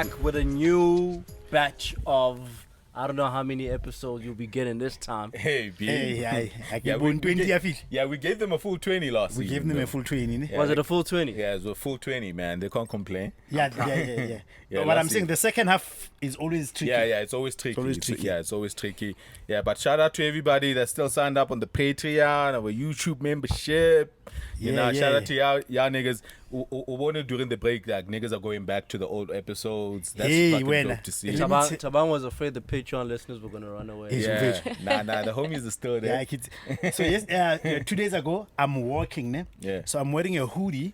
back with a new batch of. I don't know how many episodes you'll be getting this time. Hey, B. we We gave them a full 20 last season. We gave them a full 20. Was it a full 20? Yeah, it was a full 20, man. They can't complain. Yeah. But what I'm saying, the second half is always tricky. Yeah, it's always tricky. It's always tricky. Yeah, but shout out to everybody that's still signed up on the Patreon, our YouTube membership. Shout out to y'all niggas who during the break that niggas are going back to the old episodes. That's fucking dope to see. Taban was afraid the Patreon listeners were gonna run away. Yeah. Nah, the homies are still there. Yeah, so yes, 2 days ago I'm walking, ne? Yeah. So I'm wearing a hoodie,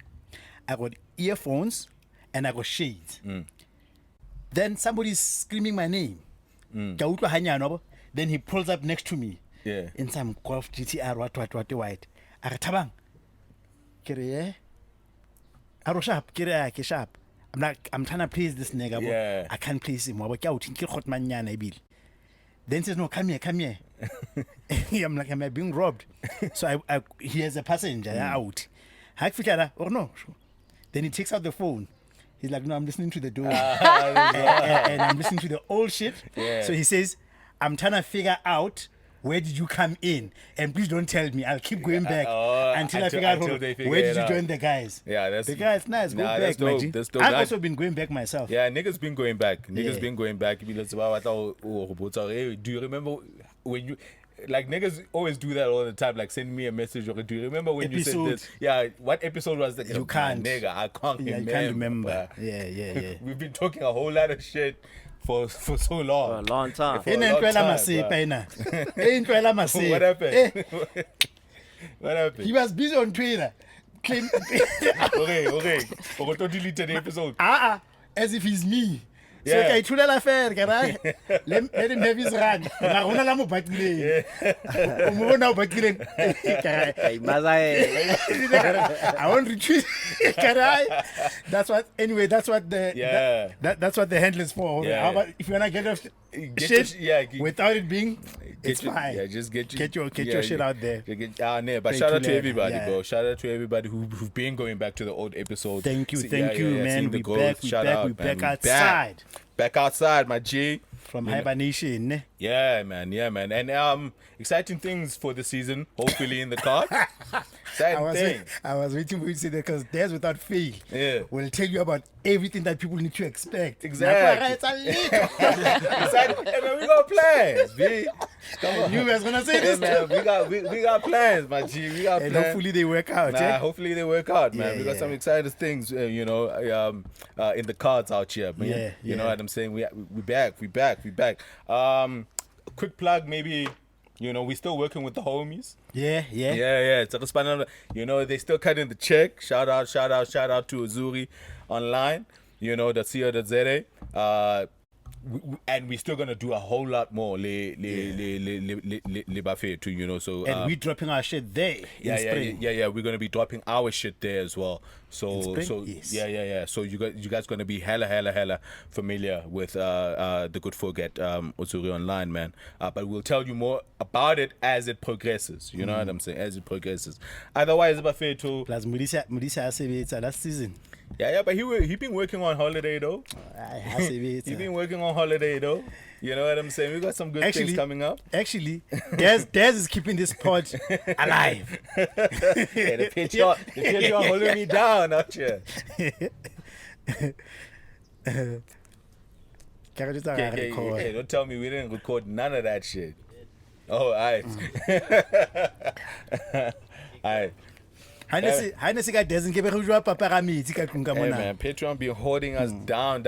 I got earphones, and I got shades. Then somebody's screaming my name. Then he pulls up next to me. Yeah. In some Golf GTR, what, white. Tabang. Aro sharp, ke sharp. I'm trying to please this nigga, but I can't please him. Then he says, no, come here. I'm like, am I being robbed? So he has a passenger out. Or no. Then he takes out the phone. He's like, no, I'm listening to the door. And I'm listening to the old shit. Yeah. So he says, I'm trying to figure out where did you come in? And please don't tell me. I'll keep going back until I figure out where did you join the guys. Yeah, that's the guys nice. Go back, that's dope. That's dope. I've also been going back myself. Yeah, niggas been going back. Do you remember when you like niggas always do that all the time, like send me a message or do you remember when you said this? Yeah, what episode was that? You can't. Nigga, I can't remember. You can't remember. Yeah. We've been talking a whole lot of shit for so long. For a long time. What happened? What happened? He was busy on Twitter. Okay. Don't delete the episode. As if he's me. Yeah. So I told him let him have his run. I won't retreat. That's what the that's what the handle is for. How about if you wanna get off shit without it being it's fine. Yeah, just get your shit out there. But shout out to everybody, bro. Shout out to everybody who've been going back to the old episodes. Thank you, man. We back outside. Back outside, my G. From hibernation. Yeah, man. And exciting things for the season, hopefully in the car. I was waiting for you to say that because Dares Without Fail will tell you about everything that people need to expect. Exactly. Exciting. Hey, man, we got plans, B. Come on. You guys gonna say this? Man, we got plans, my G. We got plans. Hopefully they work out. Hopefully they work out, man. We got some exciting things, in the cards out here. Man. You know what I'm saying? We back. Quick plug, maybe. We're still working with the homies. Yeah. It's a response. They still cutting the check. Shout out to Azuri online. .co.za. And we're still gonna do a whole lot more. So and we're dropping our shit there. Yeah. We're gonna be dropping our shit there as well. So yes. So you guys gonna be hella familiar with the good folk at Uzuri Online, man. But we'll tell you more about it as it progresses. You know what I'm saying? As it progresses. Otherwise, it's fair to. Plus, Mudisa last season. Yeah, but he been working on holiday though. He been working on holiday though. You know what I'm saying? We got some good things coming up. Actually, Des is keeping this pod alive. The Patreon holding me down out here. Hey, don't tell me we didn't record none of that shit. Oh, alright. Alright. Hey man, Patreon be holding us down.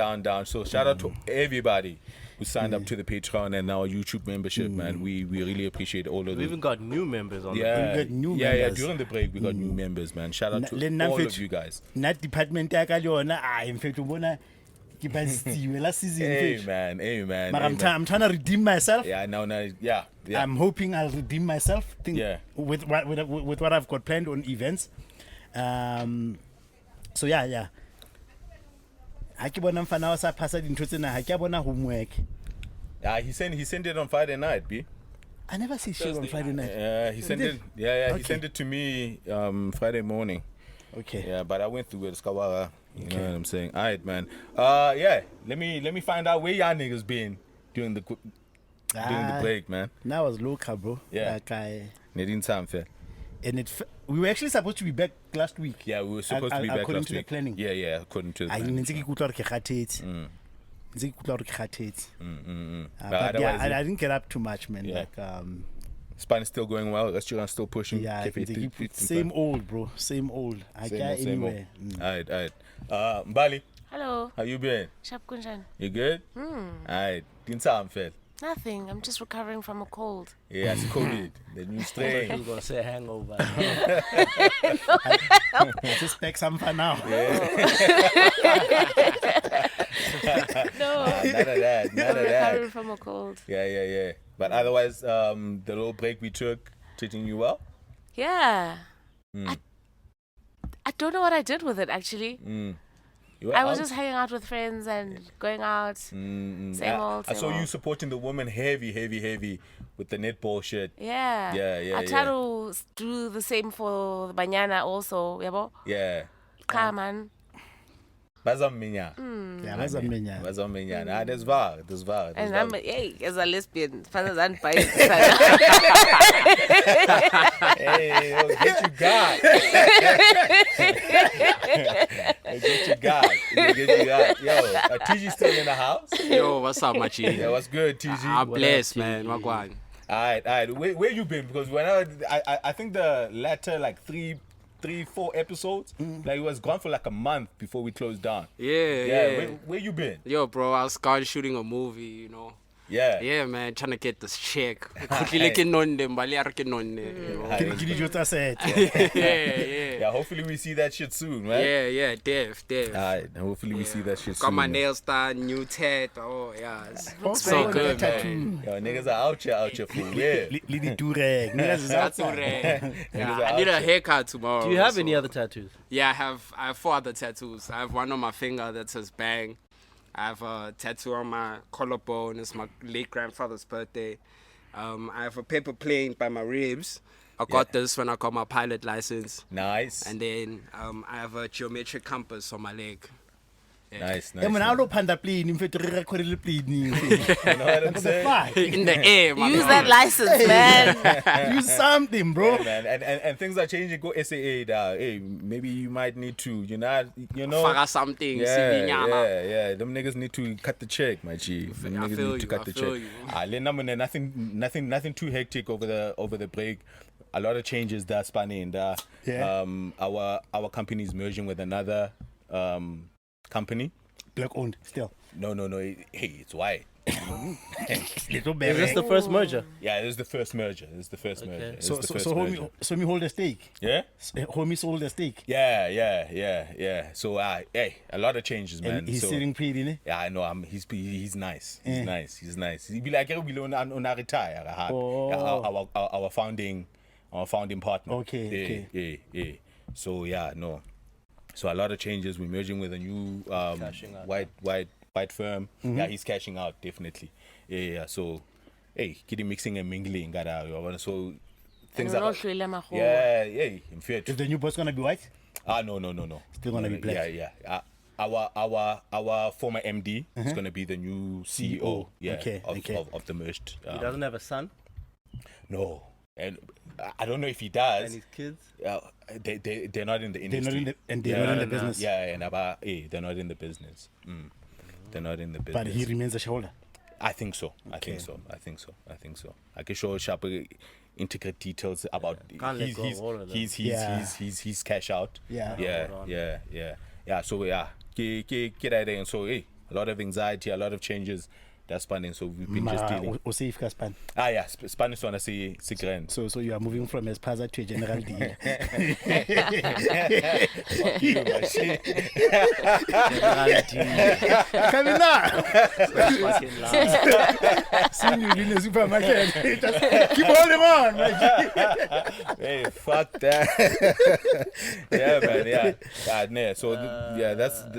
So shout out to everybody who signed up to the Patreon and our YouTube membership, man. We really appreciate all of them. We even got new members on the break. We got new members. Yeah, during the break we got new members, man. Shout out to all of you guys. That department in fact last season. Amen. But I'm trying to redeem myself. Yeah. I'm hoping I'll redeem myself. With what I've got planned on events. So yeah. I keep on homework. He sent it on Friday night, B. I never see shit on Friday night. He sent it. Yeah. Okay. He sent it to me Friday morning. Okay. Yeah, but I went through it. You know what I'm saying? All right, man. Yeah. Let me find out where y'all niggas been during the break, man. That was local, bro. Yeah. Like Nedin Samfe. and we were actually supposed to be back last week. Yeah, we were supposed to be back according last to week. the planning. Yeah, according to the I planning. didn't think it could but yeah, I didn't get up too much, man. Yeah. Like Span is still going well. Restaurant still pushing. yeah, I Cafe think th- same old, bro. Same old. I Same can't old, same old. anywhere. Alright. Mbali, Hello. how you been? Shap Kunjan. You good? Alright. Din Samfe. Nothing. I'm just recovering from a cold. Yeah, it's COVID. The new I strain. was gonna say hangover. Just back some for now. No. None of that. None I'm of that. recovering from a cold. Yeah. But otherwise, the little break we took, treating you well? Yeah. I don't know what I did with it actually. You were I was out? just hanging out with friends and going out. Same old. I Same saw you old. supporting the women heavy with the netball shit. Yeah. Yeah, I try to do the same for the banyana also. Yabo. Yeah. Come on. Bazaminya. Yeah, that's a mania. Bazaminya. Nah, that's wahr. And I'm as a lesbian. Fathers and boys. Hey, yo, get you God. Get you God. Yo, TG still in the house? Yo, what's up, Machi? Yeah, what's good, TG? I'm blessed, man. Wagwan. Alright. Where you been? Because when I think the latter like three, 4 episodes, like it was gone for like a month before we closed down. Yeah. Where you been? Yo, bro, I was gone shooting a movie, you know. Yeah, man, trying to get this check. Yeah. Yeah. Hopefully we see that shit soon, right? Yeah, Dev. Alright, hopefully we see that shit Got soon. my nails done, new tat. Oh, yeah. It's Also, so good, tattoo. man. Yo, niggas are out here for real. Lady Durek. Niggas is That's outside. alright. Yeah, I need a haircut tomorrow. Do you have so- any other tattoos? Yeah, I have 4 other tattoos. I have one on my finger that says bang. I have a tattoo on my collarbone. It's my late grandfather's birthday. I have a paper plane by my ribs. I got this when I got my pilot license. Nice. And then I have a geometric compass on my leg. Nice. Yeah, man, I don't panda plane. In fact, record the plane. You know what I'm saying? In the air, man. Use that license, man. Use something, bro. Yeah, man. And things are changing. Go SAA now. Hey, maybe you might need to. You know. Fagga something. Yeah. Them niggas need to cut the check, my G. Them I niggas feel need to you, cut I the feel check. you. Nothing too hectic over the break. A lot of changes that's spanning. Yeah. Our company is merging with another company. Black owned still. No. Hey, it's white. Little Is baby. this the first merger? Yeah, this is the first merger. So homie hold a stake. Yeah. Homie sold a stake. Yeah. So hey, a lot of changes, man. And he's so, sitting pretty, ne? Yeah, I know. He's nice. He's nice. He be like, we on a retire. Our founding partner. Okay. Yeah. So yeah, no. So a lot of changes. We're merging with a new white firm. Yeah, he's cashing out definitely. Yeah. So, hey, kitty mixing and mingling. So things are. Yeah. In fact. Is the new boss gonna be white? No. Still gonna be black. Yeah. Our former MD is gonna be the new CEO. Yeah. Of the merged. He doesn't have a son No. And I don't know if he does. and his kids. They're not in the industry. They're not in the business. Yeah, and they're not in the business. They're not in the business. But he remains a shareholder. I think so. I think so. I can show sharp intricate details about Can't let go of all of them. his cash out. Yeah. So get out there. And so hey, a lot of anxiety, a lot of changes. That's spanning, so we've been just dealing. O safe ka span. Yeah, Spanish wanna say grand. So you are moving from Espaza to a general deal. Fuck you, my shit. Coming now. Fucking loud. Seeing you in the supermarket. Just keep holding on. Hey, fuck that. Yeah, man. Yeah. So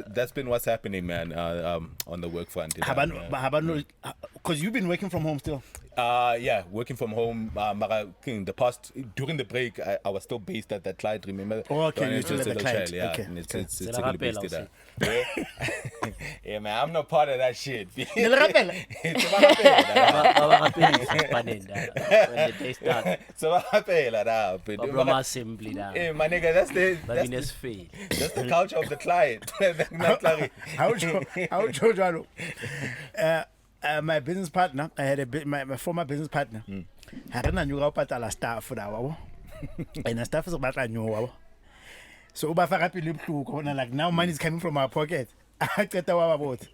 that's been what's happening, man. On the work front. Because you've been working from home still. Yeah, working from home. The past during the break, I was still based at that client. Remember? Oh, okay, The one you're in still at the Hotel, client. Yeah, Okay, and it's okay. it's Se it's la really rapela, based o it. Yeah. Yeah, man, I'm not part of that shit. Le rapela? It's about When the day starts, But assembly down. hey, my nigga, that's Babin's fee. the culture of the client. Not like, How jalo? My business partner, I had my former business partner. Ha re na nyuka o patala staff da wa. And staff is about like nyuwa. So ba fa gape le botloko like now money is coming from our pocket. I qeta wa ba botse.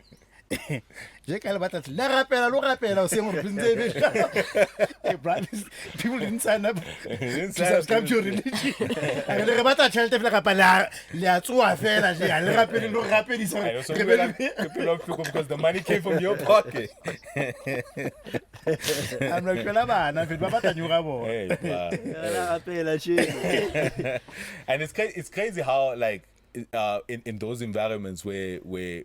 Je ka le batla le rapela o se mo business. Hey brothers, people didn't sign up to subscribe to your religion. And le batla tšhelete fela kapa le a tsoa fela je le rapele lo rapedisa. I also because the money came from your pocket. I'm like fela bana fe ba batla nyuka bona. Hey, wow. And it's crazy how like in those environments where the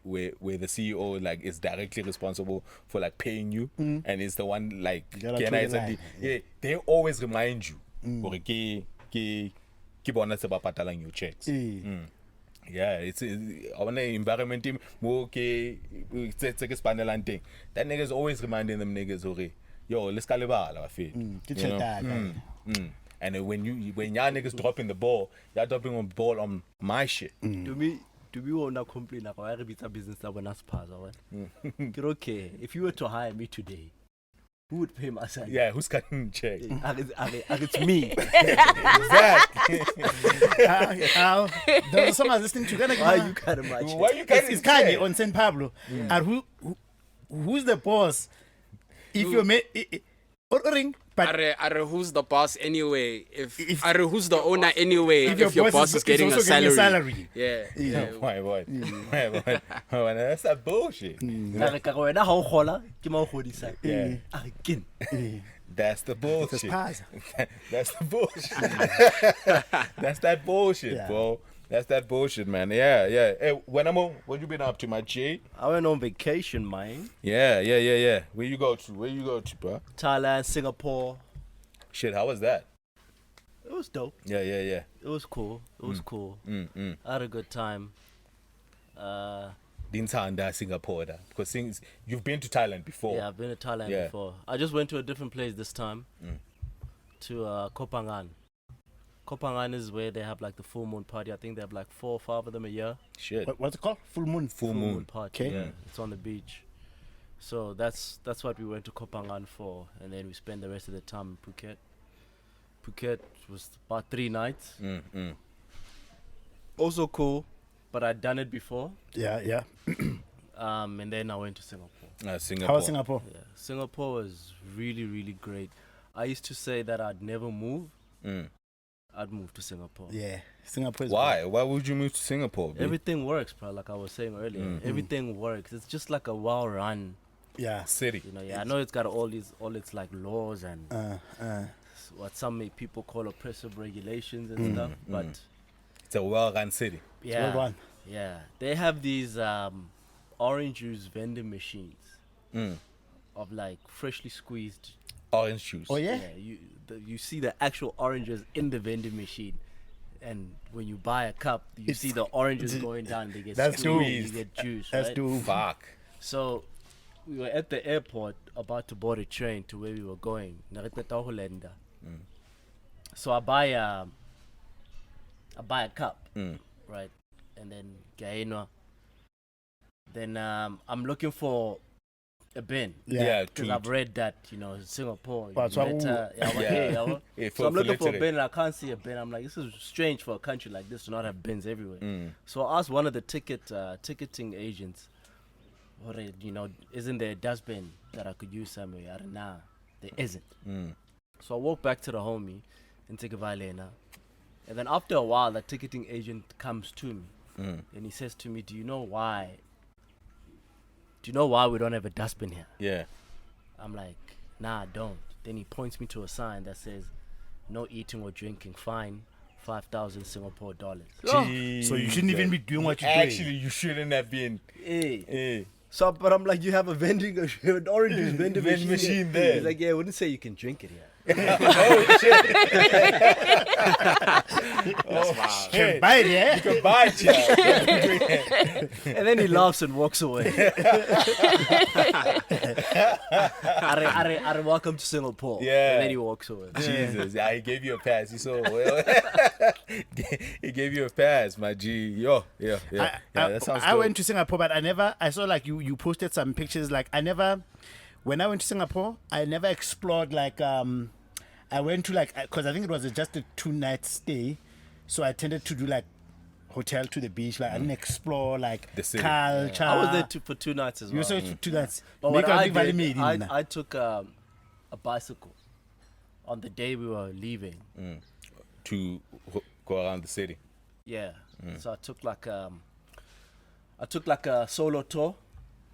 CEO like is directly responsible for like paying you and is the one like they always remind you ke bona se ba patalang your checks. Yeah, it's I want an environment team more okay it's like a spandeland thing. That niggas always reminding them niggas okay, yo, let's calibala and when y'all niggas dropping the ball, y'all dropping on ball on my shit. Do we want to complain about why it's a business that when us pass away? Okay, if you were to hire me today, who would pay my salary? Yeah, who's cutting the check? It's me. Exactly. There was someone listening to Why you cutting my check? Why you cutting it's the check? Kanye on San Pablo. And who's the boss? If you make ring, but Are who's the boss anyway? If who's the owner anyway? if Your boss is getting a also getting salary. a salary. Yeah. My boy. That's that bullshit. Yeah. That's the bullshit. Pass. That's the bullshit. That's that bullshit, Yeah. bro. That's that bullshit, man. Yeah. Hey, what you been up to, my G? I went on vacation, man. Yeah. Where you go to, bro? Thailand, Singapore. Shit, how was that? It was dope. Yeah. It was cool. I had a good time. Dintsanda, Singapore, da. Because you've been to Thailand before. Yeah, I've been to Thailand Yeah. before. I just went to a different place this time. To Koh Phangan. Koh Phangan is where they have like the full moon party. I think they have like 4 or 5 of them a year. Shit. What's it called? Full moon. Full moon. party. Okay. Yeah, it's on the beach. So that's what we went to Koh Phangan for, and then we spent the rest of the time in Phuket. Phuket was about 3 nights. Also cool, but I'd done it before. Yeah. And then I went to Singapore. Singapore. How was Singapore? Yeah, Singapore was really, really great. I used to say that I'd never move. I'd move to Singapore. Yeah, Singapore is Why? Why would you move to Singapore? B? Everything works, bro. Like I was saying earlier, everything works. It's just like a well-run, Yeah. City. you know. Yeah, I know it's got all its like laws and what some people call oppressive regulations and stuff, but It's a well-run city. yeah, well run. yeah, they have these orange juice vending machines of like freshly squeezed. Orange juice. Oh yeah. You see the actual oranges in the vending machine, and when you buy a cup, you see the oranges going down. They get That's squeezed, dope. you get juice. That's right? dope. Fuck. So we were at the airport about to board a train to where we were going. So I buy a cup, right? And then I'm looking for a bin. Yeah. Because I've read that, Singapore. But so- yeah. Yeah, So I'm looking for a literally. bin and I can't see a bin. I'm like, this is strange for a country like this to not have bins everywhere. So I asked one of the ticketing agents, isn't there a dustbin that I could use somewhere? I don't know. There isn't. So I walk back to the homie in Tikivalena. And then after a while, the ticketing agent comes to me. And he says to me, do you know why we don't have a dustbin here? Yeah. I'm like, nah, I don't. Then he points me to a sign that says, no eating or drinking, fine, 5,000 Singapore dollars. So you shouldn't even be doing what you're doing. Actually, you shouldn't have been. Hey. So, but I'm like, you have a vending, an orange juice vending machine there. He's like, yeah, I wouldn't say you can drink it here. Oh shit! Can buy it, yeah? You can buy it, yeah. And then he laughs and walks away. Are welcome to Singapore. Yeah. And then he walks away. Jesus, yeah, he gave you a pass. He saw. He gave you a pass, my G. Yeah. That sounds. I dope. went to Singapore, but I saw like you posted some pictures. Like when I went to Singapore, I never explored like I went to like, because I think it was just a 2-night stay, so I tended to do like hotel to the beach. Like I didn't explore like The city. culture. I was there for 2 nights as You well. saw 2 nights. But Make what a I big value did, made in I took a bicycle on the day we were leaving. To go around the city. Yeah. So I took like a solo tour.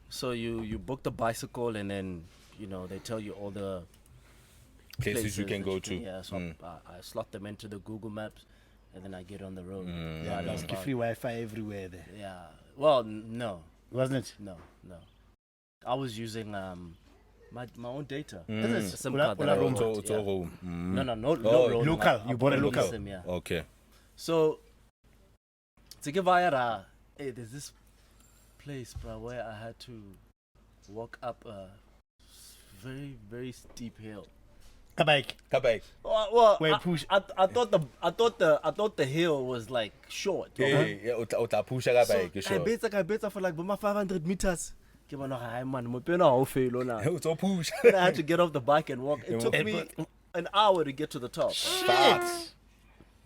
So you book the bicycle and then they tell you all the Places you can that go to. Yeah. So I slot them into the Google Maps and then I get on the road. Yeah, there's free Wi-Fi everywhere there, Yeah. Well, no. wasn't it? No. I was using my own data. Is It's it? a SIM Ula- card that ula I roam. bought, It's yeah. all home. No, Oh, roaming. local. I You bought a bought local. SIM, yeah. Okay. So, to give Ayara, hey, there's this place, bro, where I had to walk up a very, very steep hill. Kabike. Kabay. Well, Wait, push. I thought the hill was like short. Yeah. Uta pusha kabay. I bet for like 500 meters. Ke bona ga man mo pena ho fail ona. It's all push. Then I had to get off the bike and walk. It took me an hour to get to the top.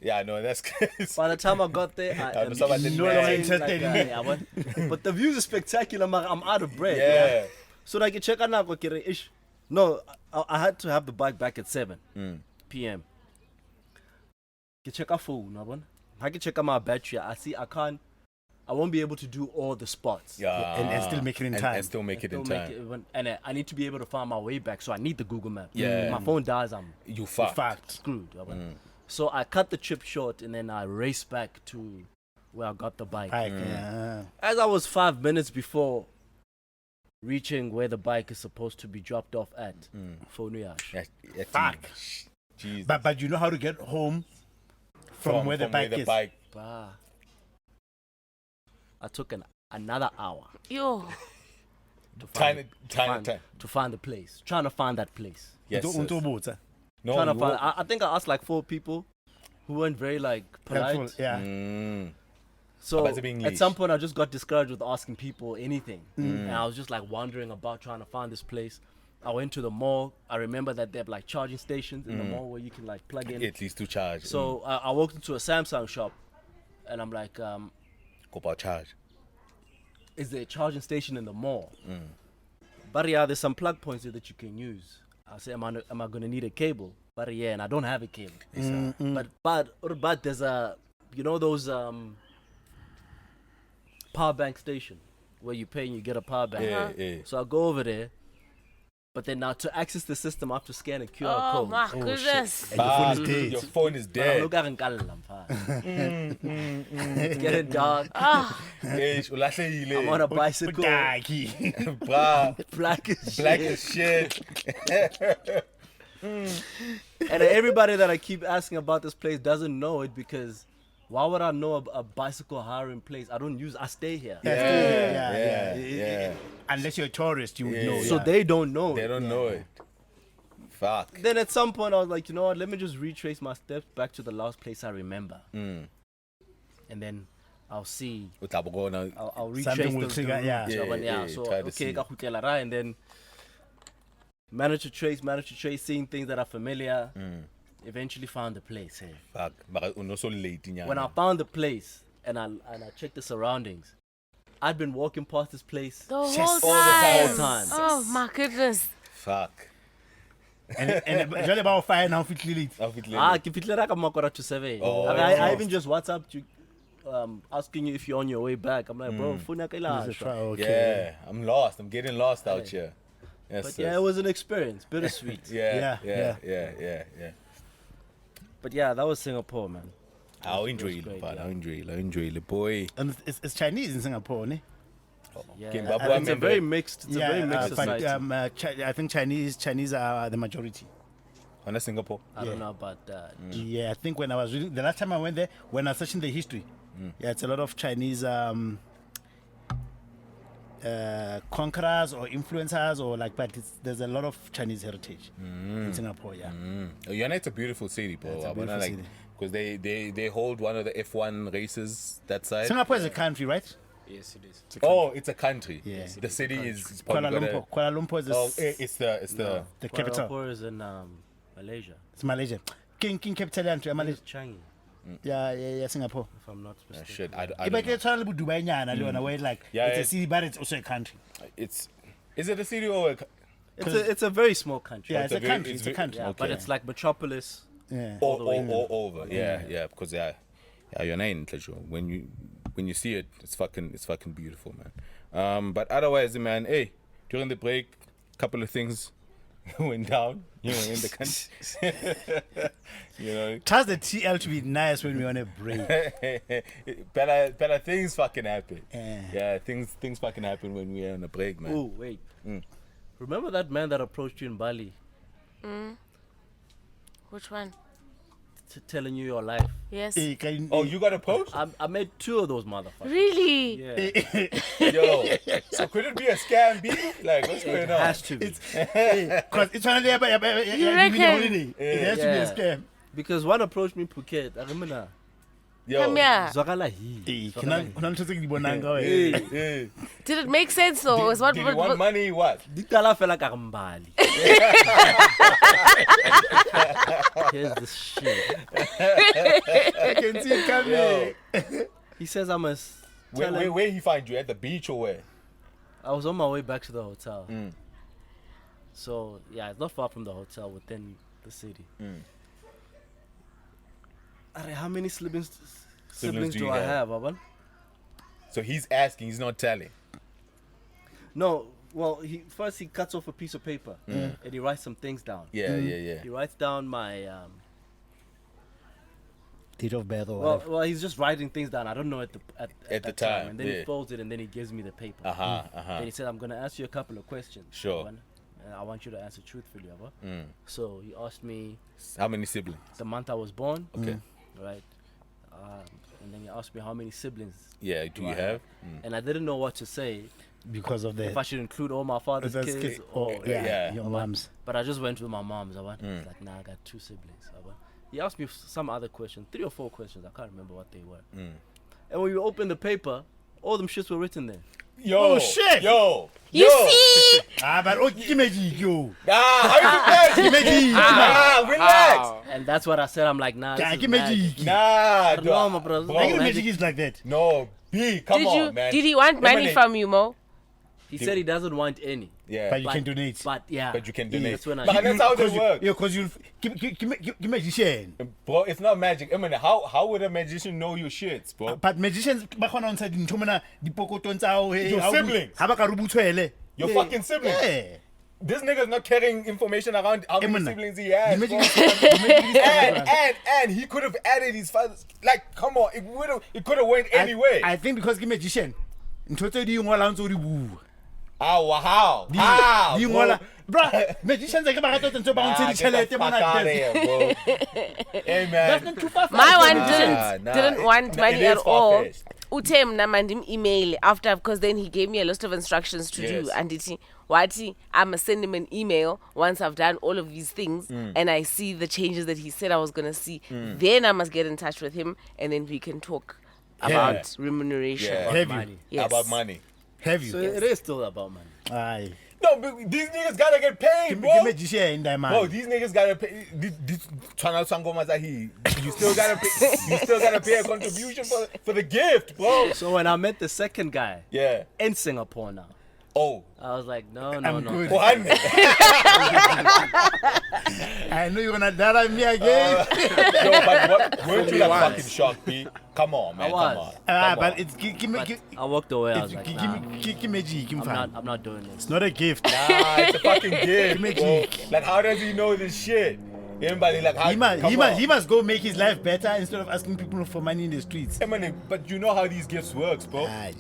Yeah, no, that's crazy. By the time I got there, I am know somebody no mad. longer Interested in me. But the views are spectacular, man. I'm out of breath. Yeah. So like, check out now, ish. No, I had to have the bike back at 7 p.m. You check out phone, no. I can check out my battery. I won't be able to do all the spots. Yeah. And still make it in time. And still make it in Don't make time. and I need to be able to find my way back, so I need the Google Map. Yeah. If my phone dies, I'm You fucked. Fact. screwed. So I cut the trip short and then I raced back to where I got the bike. Bike. Yeah. As I was 5 minutes before reaching where the bike is supposed to be dropped off at, phone yash. Yeah, Fuck. Jesus. But you know how to get home from where the bike is. Bah. I took another hour Yo. to Time. find the place. Trying to find that place. Yes. Unto- unto boats, No, Trying to you find. won't. I think I asked like 4 people who weren't very like polite. helpful. Yeah. So About to be English. at some point I just got discouraged with asking people anything, and I was just like wandering about trying to find this place. I went to the mall. I remember that they have like charging stations in the mall where you can like plug in. At least to charge. So I walked into a Samsung shop, and I'm like, Go about charge. is there a charging station in the mall? But yeah, there's some plug points there that you can use. I said, am I going to need a cable? But yeah, and I don't have a cable. But there's those power bank station where you pay and you get a power bank. Yeah. So I go over there. But then now to access the system, I have to scan a QR Oh code. my goodness. And your phone is dead. Your phone is dead. Look at It's getting dark. Eish, ulahlekile. I'm on a bicycle. Daki. Bruh. Black as Black shit. as shit. And everybody that I keep asking about this place doesn't know it, because why would I know a bicycle hiring place? I stay here. Yeah. Unless you're a tourist, you would know. So yeah. they don't know They it. don't know it. Fuck. Then at some point I was like, you know what, let me just retrace my steps back to the last place I remember. And then I'll see. I'll retrace Something will the trigger, route. yeah. Yeah, So try to okay, see. ka khutlela ra, and then managed to trace, seeing things that are familiar. Eventually found the place. Hey. Fuck. But we're not so late. When I found the place and I checked the surroundings, I'd been walking past this place. The whole Just all time. the time. Oh my goodness. Fuck. And jolly about fire now, fit late. Ke fitlhela ka makora to 7. Oh. I even just WhatsApped you, asking you if you're on your way back. I'm like, bro, phone ya ka ila shwa. Okay. Yeah. I'm lost. I'm getting lost out here. Yes, But yeah, it was an experience, bittersweet. Yeah. But yeah, that was Singapore, man. I'll enjoy great, it, but yeah. I'll enjoy it, boy. And it's Chinese in Singapore, ne? Yeah, Zimbabwe, it's a remember very that. mixed. It's a very mixed society. I think Chinese are the majority. On a Singapore. I don't know about that. Yeah, I think when I was reading the last time I went there, when I was searching the history, yeah, it's a lot of Chinese conquerors or influencers or like, but there's a lot of Chinese heritage in Singapore. Yeah, Yana, it's a beautiful city, bro. It's a I wanna, beautiful like, city. because they hold one of the F1 races that side. Singapore is a country, right? Yes, it is. Oh, it's a country. Yeah. The city is Kuala probably Lumpur. Kuala Lumpur is it's the the Kuala capital. Lumpur is in Malaysia. It's Malaysia. King capital country, Malaysia. It's Changi, Yeah, Singapore. if I'm not Ah, mistaken. shit. I But don't know. it's only Dubai nyana, where like Yeah, it's yeah. a city, but it's also a country. Is it a city or It's a very small country. Yeah, it's it's a a very- country. it's It's a very- country. Yeah, but Okay. it's like Metropolis. Yeah. all the way all over? Yeah, because your name, when you see it, it's fucking beautiful, man. But otherwise, man, hey, during the break, couple of things went down, in the country. Trust the TL to be nice when we're on a break. better things fucking happen. Yeah. Yeah, things fucking happen when we're on a break, man. Oh wait, remember that man that approached you in Bali, Which one? telling you your life? Yes. Oh, you got approached? I made 2 of those motherfuckers. Really? Yeah, Yo, so could it be a scam, B? Like, what's going it on? has to be. Because it's only about You reckon? holiday. It has to be a Yeah. scam. Because one approached me in Phuket. I remember. Yo, Come here. Zwakala hi. yeah. Did it make sense though? Was what? Did you want money? What? Di qala fela ka re Mbali. Here's the shit. I can see it coming. He says I must tell him. Where he find you? At the beach or where? I was on my way back to the hotel. So yeah, it's not far from the hotel, within the city. Are, how many siblings do do you I have? have, Aban? So he's asking, he's not telling. No, well, he cuts off a piece of paper and he writes some things down. Yeah. He writes down my Date of birth or well, whatever. well, he's just writing things down. I don't know at the the time. time, And then yeah. he folds it and then he gives me the paper. And he said, "I'm gonna ask you a couple of questions. Sure. Aban, and I want you to answer truthfully, Aban." So he asked me How many siblings? the month I was born. Okay. Right. And then he asked me how many siblings Yeah, do you I have? and I didn't know what to say. Because of If I the should include all my father's kids or yeah. your mom's. But I just went with my mom's. I went like, nah, I got 2 siblings. He asked me some other questions, 3 or 4 questions. I can't remember what they were. And when we opened the paper, all them shits were written there. Yo, Oh, shit. Yo, You yo. see? But give me yo. How you doing? Relax. And that's what I said. I'm like, nah, this is Give me magic. Nah, No, my brother. bro. Like Magic. magic is like that. No, B, come on, man. Did he want money Emily. from you, Mo? He said he doesn't want any. Yeah, But you can donate. But yeah. but you can donate. That's when I. But that's how they work. Yeah, because you give magician. Bro, it's not magic. I mean, how would a magician know your shits, bro? But magicians ba khona ntsha dintho mona dipokotong tsa hao Your siblings. ha ba ka rubutswele. Your fucking siblings. Yeah. This nigga's not carrying information around how many Emma, siblings he has. the bro. magic is And he could have added his father's. Like, come on, it could have went any way. I think because give magician. Ntho tse di ngola ntse o di bua. How? Di ngola. Bro, magicians are ba rata ntse ba ntse di chelete mona. bro. Hey, man. That's not too far. My one Nah, didn't want nah, money it at is all. far-fetched. Utem na mandim email after, because then he gave me a list of instructions to do, Yes. and I'ma send him an email once I've done all of these things and I see the changes that he said I was gonna see. Then I must get in touch with him and then we can talk about remuneration. Yeah. Have you? money. Yes. About money. Have you? So it is still about money. Aye. No, but these niggas gotta get paid, Give bro. magician that man. Bro, these niggas gotta pay. This channel sangoma zahi. You still gotta pay. You still gotta pay a contribution for the gift, bro. So when I met the second guy Yeah. in Singapore now, Oh. I was like, no. I'm good. One. I know you're gonna die on me again. Yo, but what? Weren't you like fucking shocked, B? Come on, man. I was. Come on. Come But on. it's give me But I walked away. I was like, nah, give magic. Give I'm not doing this. It's not a gift. Nah, it's a fucking gift, Make bro. it. Like, how does he know this shit? Everybody like, how? He must go make his life better instead of asking people for money in the streets. But you know how these gifts works, bro. Aye.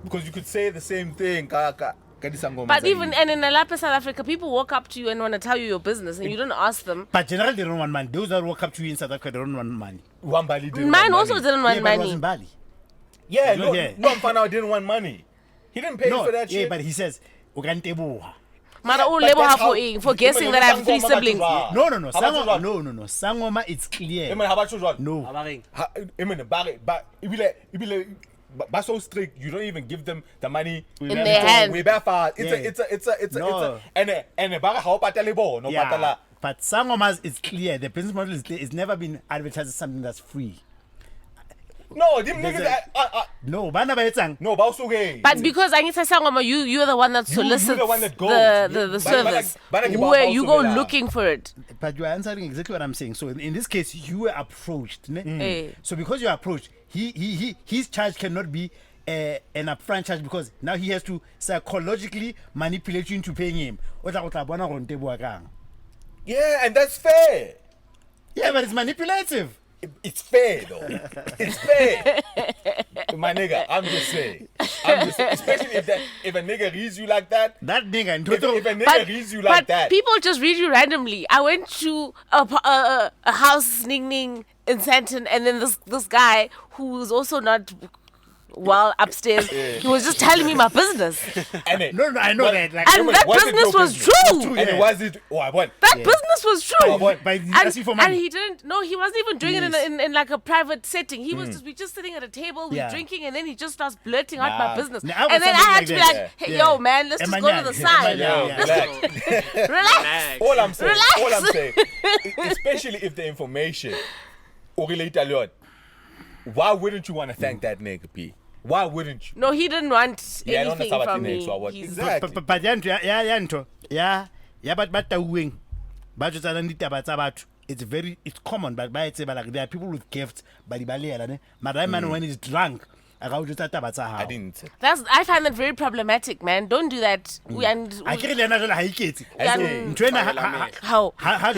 because you could say the same thing. But even and in Alapa, South Africa, people walk up to you and want to tell you your business, and you don't ask them. But generally, they don't want money. Those that walk up to you in South Africa, they don't want money. Mine also didn't want But it was money. in Bali. Yeah, No, yeah. no, Mfana didn't want money. He didn't pay for that yeah, shit. but he says, "Ukanteboha." Mara But label that's her for guessing that I have 3 siblings. How No. about Sangoma, you, no. Sangoma, it's clear. how about you, John? No. But but so strict, you don't even give them the money In their hand. Way back far. Yeah. It's No. and baga how patalibo no Yeah. patala. But Sangoma's is clear. The business model is clear. It's never been advertised as something that's free. No, them There's niggas. No, bana ba etsang. No, bausuge. But because I need to Sangoma, you're the one that solicits you're the one that goes. the service. Where you go looking for it. But you are answering exactly what I'm saying. So in this case, you were approached. Ne? Eh. So because you are approached, his charge cannot be an upfront charge because now he has to psychologically manipulate you into paying him. Yeah, and that's fair. Yeah, but it's manipulative. It's fair though. It's fair. My nigga, I'm just saying. Especially if a nigga reads you like that. That nigga, If a nigga reads you like that. People just read you randomly. I went to a house ning in Santon, and then this guy who was also not well upstairs, he was just telling me my business. No, I know that. Like, And that business was true. And was it? Oh, I want. That business was true. But he asked you for money. And he didn't. No, he wasn't even doing it in like a private setting. He was just sitting at a table, we're Yeah. drinking, and then he just starts blurting out my business. Nah, I was And then I something had like to be that. like, hey, Yeah. yo, man, let's just go to the side. Yo, Let's relax. relax. All I'm saying, Relax. especially if the information or relate a lot, why wouldn't you want to thank that nigga, P? Why wouldn't you? No, he didn't want Yeah, I don't anything know from about the me. next one, what- He's- Exactly. But but tauweng ba tsa nang ditaba tsa batho, it's common, but by itself, like there are people with gifts but ne mara man when he's drunk I I didn't. I find that very problematic, man. Don't do that. I can't learn how to iketse Yeah, how? how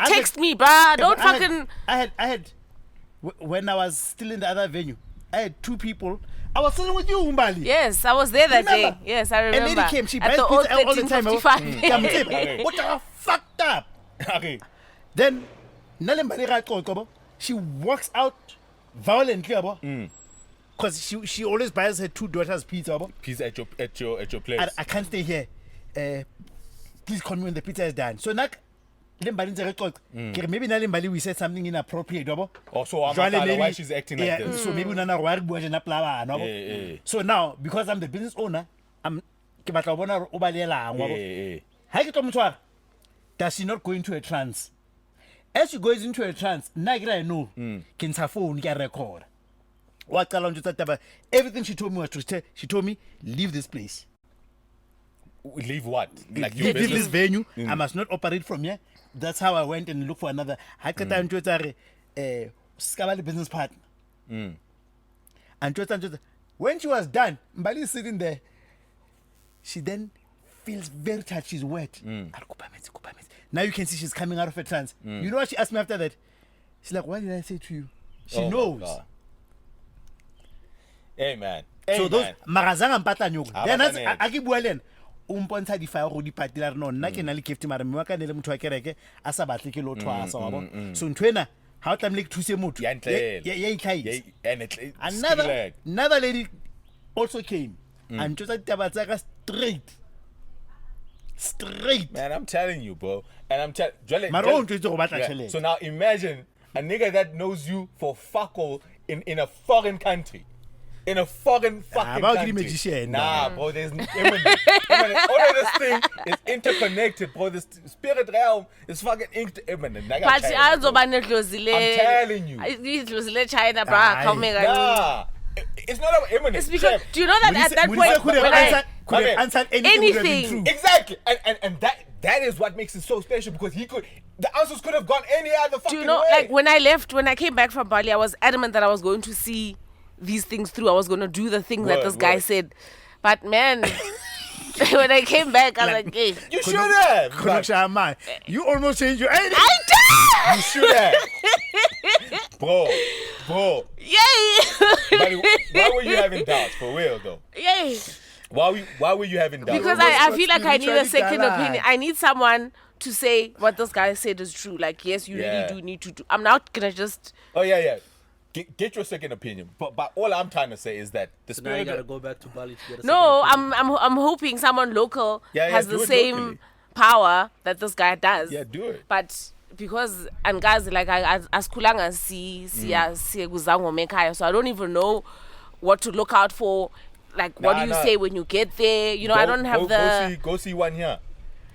Text me, bruh. Don't fucking. I had when I was still in the other venue, I had 2 people. I was sitting with you, Umbali. Yes, I was there that Remember? day. Yes, I remember. And lady came, she at buys the old pizza all the time. 1355. What the fucked up? Okay. Then she walks out violently, because she always buys her 2 daughters pizza. Peace at your place. I can't stay here. Please call me when the pizza is done. So now, maybe Nalimbali we said something inappropriate. Also, I'm why she's acting like this. So maybe So now, because I'm the business owner, does she not go into a trance? As she goes into a trance, I know, can her phone get record. Everything she told me was true. She told me, leave this place. Leave what? Like Leave your this business? venue. I must not operate from here. That's how I went and looked for another. I got into a business partner. And when she was done, Mbali is sitting there. She then feels very tired. She's wet. Now you can see she's coming out of her trance. You know what she asked me after that? She's like, what did I say to you? She knows. Hey man. So those marazanga mpata nyoko. Then Abatane. that's akibualen. Umpontsha di fire go di patila no nna ke na le gift mara mme wa ka ne le motho wa kereke a sa batle ke lo twasa wa bona. So ntwena how time like thuse motho. Ya ntle. Yeah, ikhais. And it's Another lady also came and just ditaba tsa ka straight. Man, I'm telling you, bro. And I'm telling Mara o ntse go batla Yeah. tšhelete. So now imagine a nigga that knows you for fuck all in a foreign country. In a foreign fucking about the country. magician, Nah, bro, there's all of this thing is interconnected, bro. This spirit realm is fucking interconnected. But I don't I'm telling you. Idlozile China, bruh. Nah. It's not about imminent. It's because, do you know that at that point, could have answered anything. would have been Anything. true. Exactly. And that is what makes it so special, because the answers could have gone any other fucking do you know, way. like when I came back from Bali, I was adamant that I was going to see these things through. I was going to do the thing that this guy said. But man, when I came back, I was like, hey. You should have. Connection, man. You almost changed your. I did! You should have. Bro. Bro, Yay! but why were you having doubts? For real, though. Yay! Why were you having doubts? Because I feel like I need a spiritually second dala. opinion. I need someone to say what this guy said is true. Like, yes, you Yeah. really do need to do. I'm not gonna just. Oh, yeah. Get your second opinion. But all I'm trying to say is that the So now you spirit... gotta go back to Bali to get a No, second opinion. I'm hoping someone local Yeah, has do the it same locally. power that this guy does. Yeah, do it. But because and guys like I as kulanga see kuzango mekhaya, so I don't even know what to look out for. Like, what do you say when you get there? You know, I don't have Go see one here.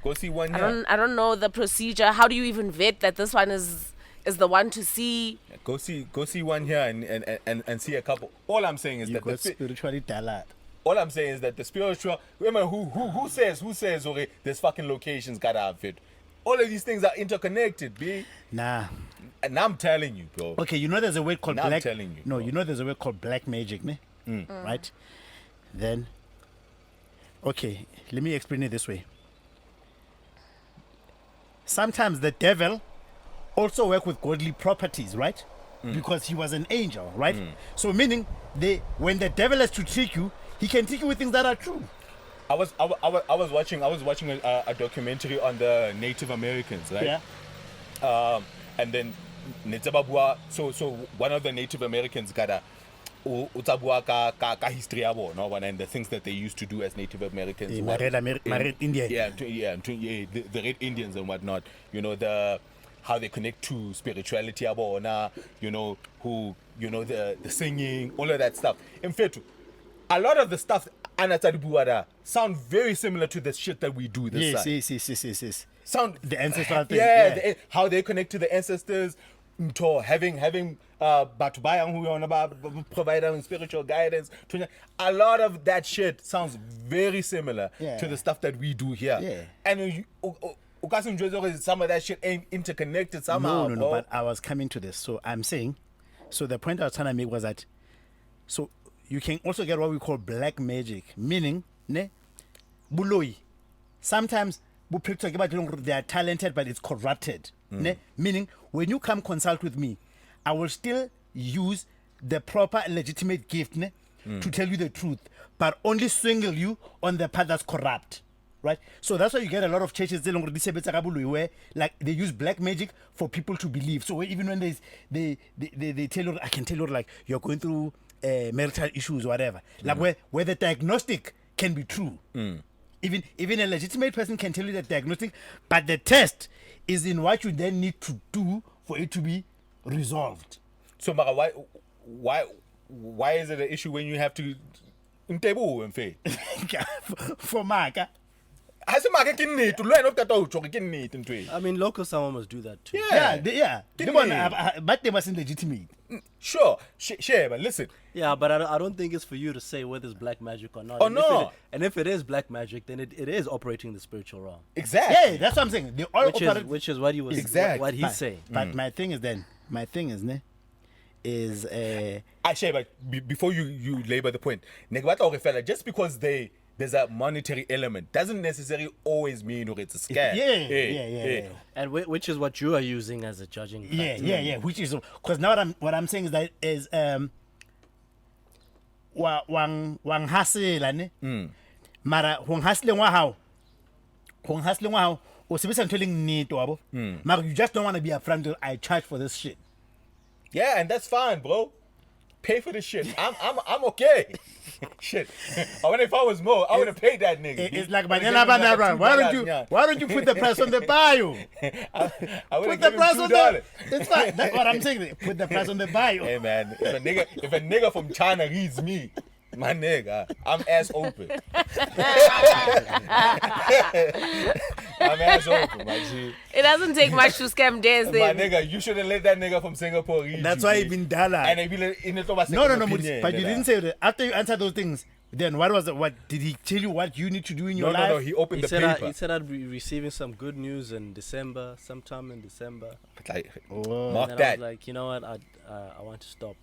Go see one here. I don't know the procedure. How do you even vet that this one is the one to see? Go see one here and see a couple. All I'm saying is You that got spiritually dala. all I'm saying is that the spiritual. Remember who says okay, this fucking location's gotta have it. All of these things are interconnected, B. Nah. And I'm telling you, bro. Okay, you know there's a word called Now I'm black. telling you, no, bro. you know there's a word called black magic, ne? Right? Then, okay, let me explain it this way. Sometimes the devil also work with godly properties, right? Because he was an angel, right? So meaning, when the devil has to trick you, he can trick you with things that are true. I was watching a documentary on the Native Americans, right? Yeah. And then so one of the Native Americans got a utabua ka history abo, no, and the things that they used to do as Native Americans. My red Indian. The Red Indians and whatnot. You know how they connect to spirituality abo, you know the singing, all of that stuff. In fact, a lot of the stuff Anatadibuada sound very similar to the shit that we do this side. Yes. Sound The ancestral thing. yeah. How they connect to the ancestors, to having Batubayang who on about providing spiritual guidance. A lot of that shit sounds very similar to the stuff that we do here. Yeah. And some of that shit ain't interconnected somehow. No, bro. but I was coming to this. So I'm saying, so the point I was trying to make was that, so you can also get what we call black magic, meaning, ne, buloi. Sometimes they are talented, but it's corrupted. Ne? Meaning, when you come consult with me, I will still use the proper legitimate gift ne, to tell you the truth, but only swingle you on the part that's corrupt. Right? So that's why you get a lot of churches where like they use black magic for people to believe. So even when they tell you, I can tell you like you're going through marital issues or whatever, like where the diagnostic can be true. Even a legitimate person can tell you the diagnostic, but the test is in what you then need to do for it to be resolved. So Mara, why is it an issue when you have to For Maka. I I mean, local someone must do that too. Yeah. But they mustn't legitimate. Sure, but listen. Yeah, but I don't think it's for you to say whether it's black magic or not. Oh, And if no. if it is black magic, then it is operating the spiritual realm. Exactly. Yeah, that's what I'm saying. They all operate. Which is what he was Exactly. what he's But- saying. But my thing is I share, but before you labor the point, just because there's a monetary element doesn't necessarily always mean it's a scam. Yeah. And which is what you are using as a judging factor. Yeah. Which is because now what I'm saying is that is wang hasela ne. Mara wang hasle wa hao. O sebisa ntho leng nnete wabo. Mara you just don't want to be upfront. I charge for this shit. Yeah, and that's fine, bro. Pay for the shit. I'm okay. Shit. I wonder if I was more, I would have paid that nigga. It's like I would've given him like $2, why don't you put the price on the bio? I would Put have the given price him on $2. the. It's fine. That's what I'm saying. Put the price on the bio. Hey man, if a nigga from China reads me, my nigga, I'm ass open. I'm ass open, my G. It doesn't take much to scam days. My Then nigga, you shouldn't let that nigga from Singapore read That's you, why he bitch. been dollar. And I be like, in the top No, Maurice, but you didn't say that. After you answered those things, then what did he tell you what you need to do in your life? No, he opened the paper. He said I'd be receiving some good news in December, sometime in December. Like, Oh. mark And then I that. was like, you know what, I want to stop.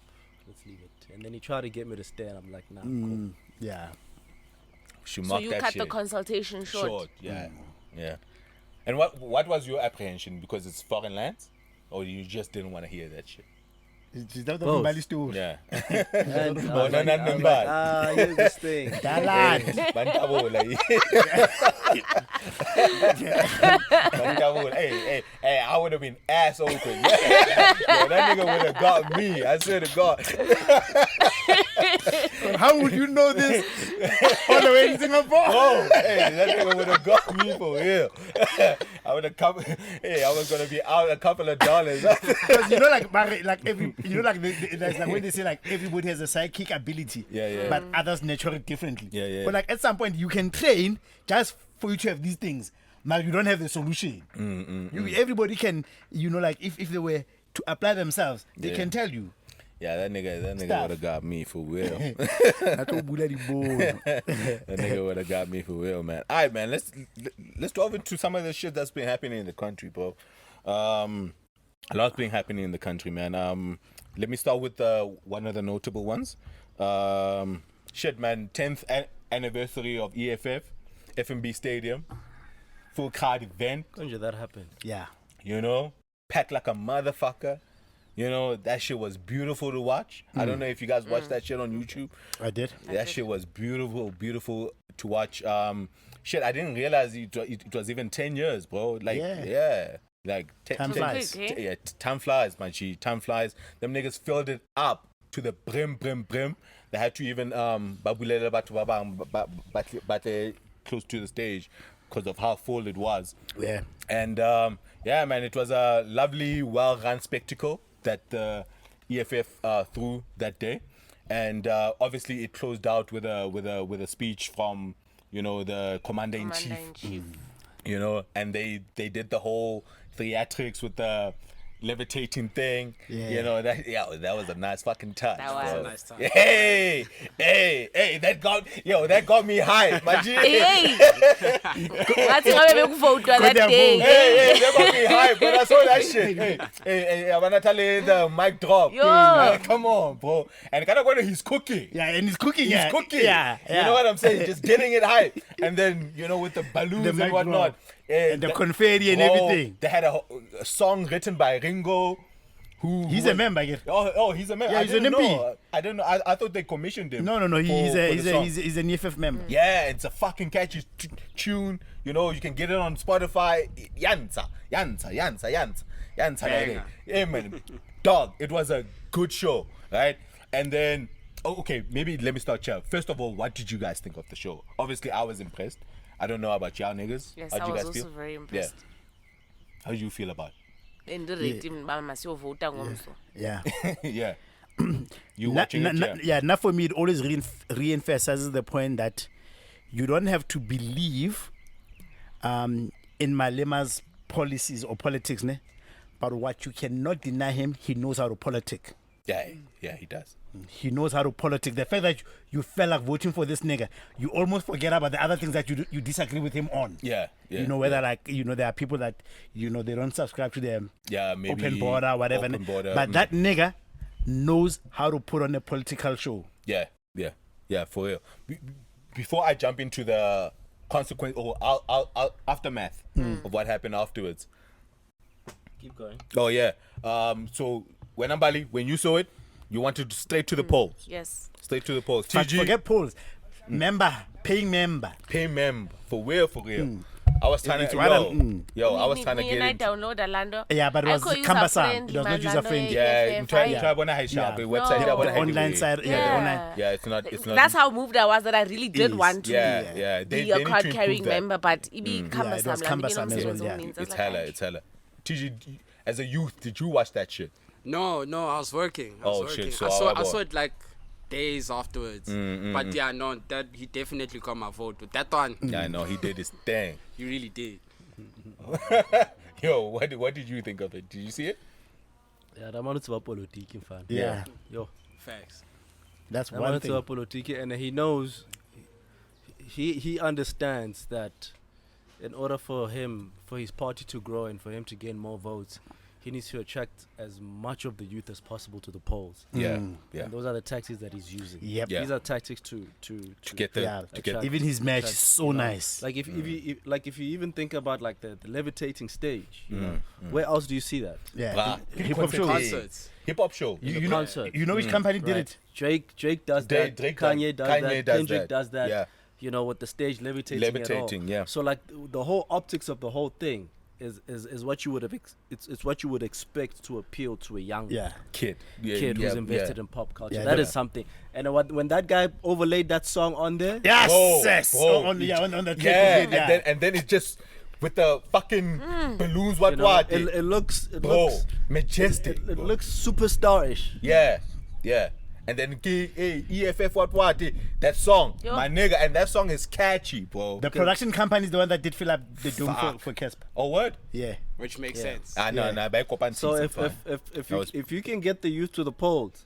Let's leave it. And then he tried to get me to stay, and I'm like, nah, cool. Yeah. Should so mark you that cut shit. the consultation short. Yeah. And what was your apprehension? Because it's foreign lands? Or you just didn't want to hear that shit? Is that the Both. Mbali story? Yeah. And I Oh, was no, like, no, I no, was no. like, here's this thing. Dalat. Bantabo, like. Bantabo, hey, I would have been ass open. Yo, that nigga would have got me. I swear to God. How would you know this? All the way in Singapore? Oh, hey, that nigga would have got me for real. I would have come. Hey, I was gonna be out a couple of dollars. Because you know, like every, you know, like there's like when they say like everybody has a psychic ability, Yeah. but others nurture it differently. Yeah. But like at some point you can train just for you to have these things, but you don't have the solution. Everybody can, you know, like if they were to apply themselves, they Yeah. can tell you. Yeah, that nigga would have got me for real. That nigga would have got me for real, man. All right, man. Let's dive into some of the shit that's been happening in the country, bro. A lot's been happening in the country, man. Let me start with one of the notable ones. Shit, man. 10th anniversary of EFF, F&B Stadium, full crowd event. When did that happen? Yeah. You know, packed like a motherfucker. You know, that shit was beautiful to watch. I don't know if you guys watched that shit on YouTube. I did. That shit was beautiful to watch. Shit, I didn't realize it was even 10 years, bro. Like, yeah. Like, Time flies. Yeah, time flies, man. Time flies. Them niggas filled it up to the brim. They had to even babulela but close to the stage because of how full it was. Yeah. And yeah, man, it was a lovely, well-run spectacle that the EFF threw that day, and obviously it closed out with a speech from, you know, the commander in chief. You know, and they did the whole theatrics with the levitating thing. Yeah. You know, that was a nice fucking touch. That was bro. a nice touch. Hey, that got me hyped, my G. Hey, ngathi ngabe bekuvote that day. Hey, that got me hyped, but I saw that shit. Hey, I'm gonna tell you the mic drop. Yo. Come on, bro. And kind of when he's cooking. Yeah, and he's cooking. He's cooking. Yeah. You know what I'm saying? Just getting it hype. And then, you know, with the balloons The and mic whatnot. drop. And the confetti and Bro, everything. They had a song written by Ringo. He's a member. I guess. Oh, he's a member. Yeah, I he's an didn't MP. know. I don't know. I thought they commissioned him. No. for the song. He's an EFF member. Yeah, it's a fucking catchy tune. You know, you can get it on Spotify. Yansa. Banger. Yeah, man. Dog, it was a good show, right? And then, okay, maybe let me start here. First of all, what did you guys think of the show? Obviously, I was impressed. I don't know about y'all niggas. Yes, How'd I you was guys also feel? very impressed. How do you feel about And the rating masiyovota ngomso. Yeah. it? Yeah. You watching it? Yeah, now for me, it always re-emphasizes the point that you don't have to believe in Malema's policies or politics, ne? But what you cannot deny him, he knows how to politic. Yeah, he does. He knows how to politic. The fact that you felt like voting for this nigga, you almost forget about the other things that you disagree with him on. Yeah. You know, whether like, you know, there are people that, you know, they don't subscribe to them. Yeah, maybe open border, whatever. open border, But that nigga knows how to put on a political show. Yeah, for real. Before I jump into the consequence or aftermath of what happened afterwards. Keep going. Oh yeah. So when you saw it, you wanted straight to the polls. Yes. Straight to the polls. But TG, forget polls. Paying member. pay member for real. I was trying It's to rather- I was trying to get it. download Orlando. Yeah, but it was cumbersome. It was not user friendly. Yeah, try when I Yeah. the website. No. that one The I had online to- side, yeah, the online. Yeah, it's not. That's how moved I was that I really did Is. want to Yeah. be They a need to card improve carrying that. member, but it be it cumbersome. was cumbersome as well, yeah. It's hella. TG, as a youth, did you watch that shit? No, I was working. I was Oh, working. shit, so I how saw it like days afterwards. But yeah, no, that he definitely got my vote. With that one, Yeah, I know he did his thing. he really did. Yo, what did you think of it? Did you see it? Yeah, that man is about politics, fan. Yeah. Yo, Facts. That's that one man is thing. about politics, and he knows. He understands that in order for his party to grow and for him to gain more votes, he needs to attract as much of the youth as possible to the polls. Yeah. Mm. And those are the tactics that he's using. Yep. Yeah. These are tactics to Get the Yeah. to get Even his match is attract, so you know, nice. Like if you even think about like the levitating stage, you know, where else do you see that? Yeah. Bruh. Hip hop shows. Concerts. hip hop show. You know, concert. you know which company did it? Drake does that. Drake Kanye does Kanye that. does Kendrick that. does that. Yeah. You know, with the stage levitating. Levitating, yeah. So like the whole optics of the whole thing is what you would have. It's what you would expect to appeal to a young Kid who's invested in pop culture. Yeah, That yeah. is something. And when that guy overlaid that song on there, Yes, Whoa, yes. whoa. On the track. Yeah, and then it just with the fucking balloons, you know, what? it looks Bro, majestic. it bro. looks superstarish. Yeah. And then EFF what? That song, Yo. my nigga, and that song is catchy, bro. The production company is the one that did fill up the dome Fuck. for Casper. Oh, what? Yeah. Which makes sense. No, back up and So see if you can get the youth to the polls,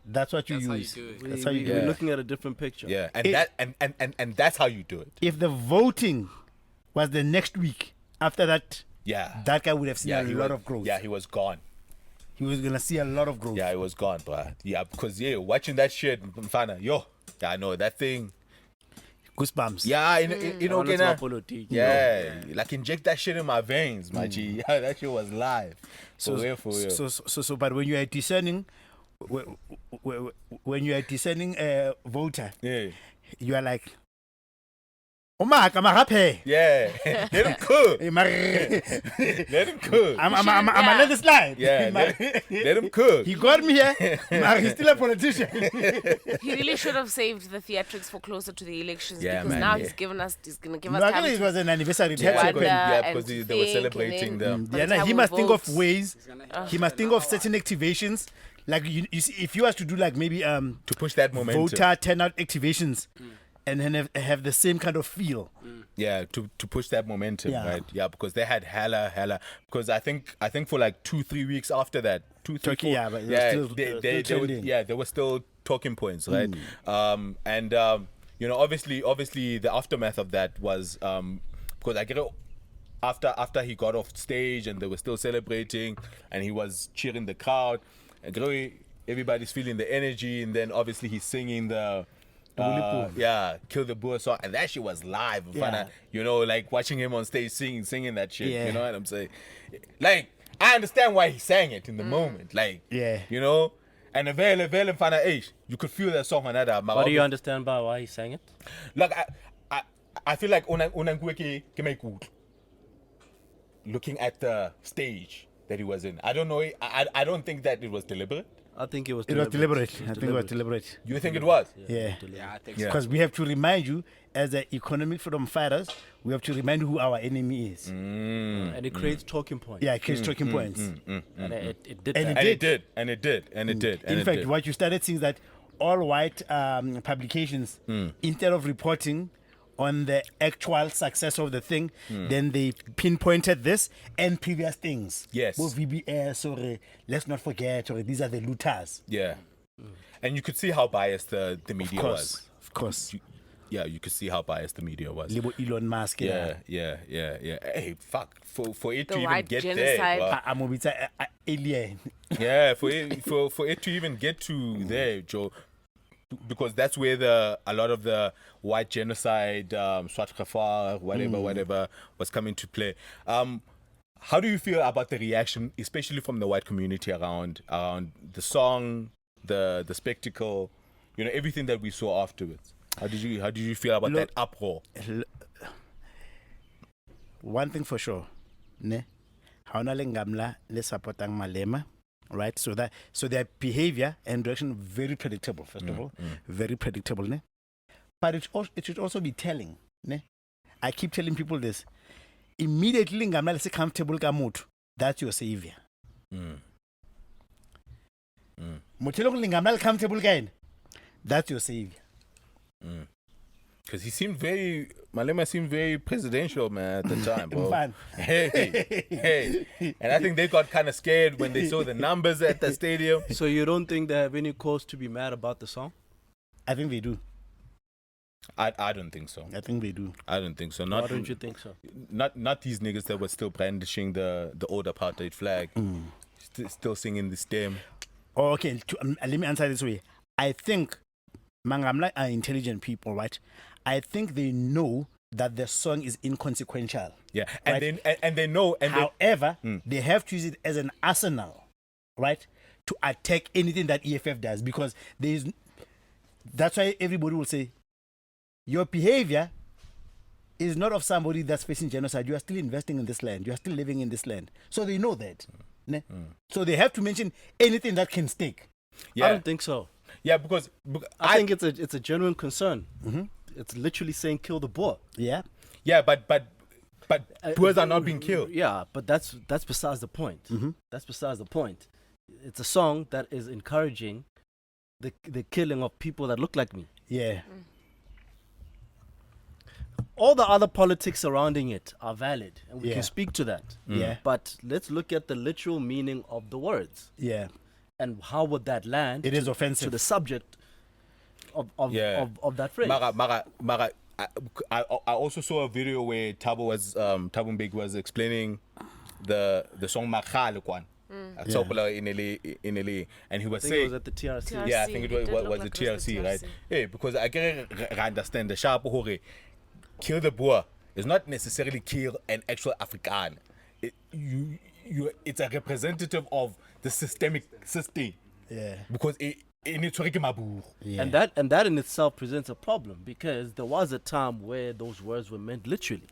That's what you That's how you use. do it. That's how you do we're it. looking at a different picture. yeah, and It- that and that's how you do it. If the voting was the next week after that, Yeah. that guy would have seen a he lot was, of growth. Yeah, he was gone. He was gonna see a lot of growth. Yeah, he was gone, bro. Yeah, because watching that shit, mfana, I know that thing. Goosebumps. Yeah, you know, Honest gonna, apology, yeah, like inject that shit in my veins, my G. Yeah, that shit was live. For real. So, but when you are discerning, when you are discerning a voter, Yeah. you are like, oh my, I'm a happy. Yeah. Let him cook. I'm Let him cook. a let it slide. Yeah, let him cook. He got me here. but he's still a politician. He really should have saved the theatrics for closer to the elections Yeah, because man, now yeah. he's going to give No, us time actually, it to was an anniversary. Yeah, tax wonder record. yeah, and because to they were think, celebrating and them. by Yeah, the time he we must think of vote- ways. He must think of certain activations. Like you see, if you was to do like maybe To push that momentum. voter turnout activations, and then have the same kind of feel. Yeah, to push that momentum, Yeah. right? Yeah, because they had hella. Because I think for like 2-3 weeks after that, 2-3 Turkey, 4, yeah, but it was yeah, still- they were, trending. they were still talking points, right? You know, obviously the aftermath of that was because I get it. After he got off stage and they were still celebrating and he was cheering the crowd, and everybody's feeling the energy, and then obviously he's singing the Kill the Boer song, and that shit was live. Yeah. You know, like watching him on stage singing that shit. Yeah. You know what I'm saying? Like, I understand why he sang it in the moment. Like, Yeah. you know, and the vele mfana age, you could feel that song on that. What do you understand about why he sang it? Like, I feel like looking at the stage that he was in. I don't know. I don't think that it was deliberate. I think it was It was deliberate. I think it was deliberate. You think it was? Yeah. Yeah, I think Yeah. so. Because we have to remind you, as the economic freedom fighters, we have to remind you who our enemy is. and it creates talking points. Yeah, case talking points. And it did And that. And it did. In fact, what you started seeing is that all white publications, instead of reporting on the actual success of the thing, then they pinpointed this and previous things. Yes. Well, VBS, or let's not forget, or these are the looters. Yeah. And you could see how biased the media was. Of course. Yeah, you could see how biased the media was. Libo Elon Musk. Yeah. Hey, fuck. For it The to even white get genocide. there, I'm a alien. yeah, for it to even get to there, Joe, because that's where a lot of the white genocide, Swat Khafar, whatever, was coming to play. How do you feel about the reaction, especially from the white community around the song, the spectacle, you know, everything that we saw afterwards? How did you feel about that uproar? One thing for sure, ne? Haona le ngamla le supportang Malema, right? So their behavior and direction very predictable. First of all, very predictable, ne? But it should also be telling, ne? I keep telling people this. Immediately ngamla le se comfortable ka motho, that's your savior. Motho le ngamla le comfortable ka ena, that's your savior. Because Malema seemed very presidential, man, at the time, bro. Fun. Hey. And I think they got kind of scared when they saw the numbers at the stadium. So you don't think they have any cause to be mad about the song? I think they do. I don't think so. I think they do. I don't think so. Why don't you think so? Not these niggas that were still brandishing the old apartheid flag, still singing the stem. Oh, okay, let me answer this way. I think Mangamla are intelligent people, right? I think they know that the song is inconsequential. Yeah, and Right. they know. And However, they have to use it as an arsenal, right? to attack anything that EFF does, because that's why everybody will say your behavior is not of somebody that's facing genocide. You are still investing in this land. You are still living in this land. So they know that. Ne? So they have to mention anything that can stick. Yeah. I don't think so. Yeah, because I think it's a genuine concern. It's literally saying kill the Boer. Yeah. Yeah, but Boers are not being killed. Yeah, but that's besides the point. That's besides the point. It's a song that is encouraging the killing of people that look like me. Yeah. All the other politics surrounding it are valid, and we Yeah. can speak to that. Yeah. But let's look at the literal meaning of the words, Yeah. and how would that land It is to offensive. the subject of that phrase. Mara, I also saw a video where Thabo Mbeki was explaining the song Makgale Kwan. Topple in LA, and he was I think saying it was at the TRC. yeah, I TRC, think it it did was look the like it was the TRC, right? TRC. Yeah, because I can understand the sharp hore. Kill the Boer is not necessarily kill an actual African. It's a representative of the systemic system. Yeah. Because it needs to mabu. Yeah. And that in itself presents a problem, because there was a time where those words were meant literally.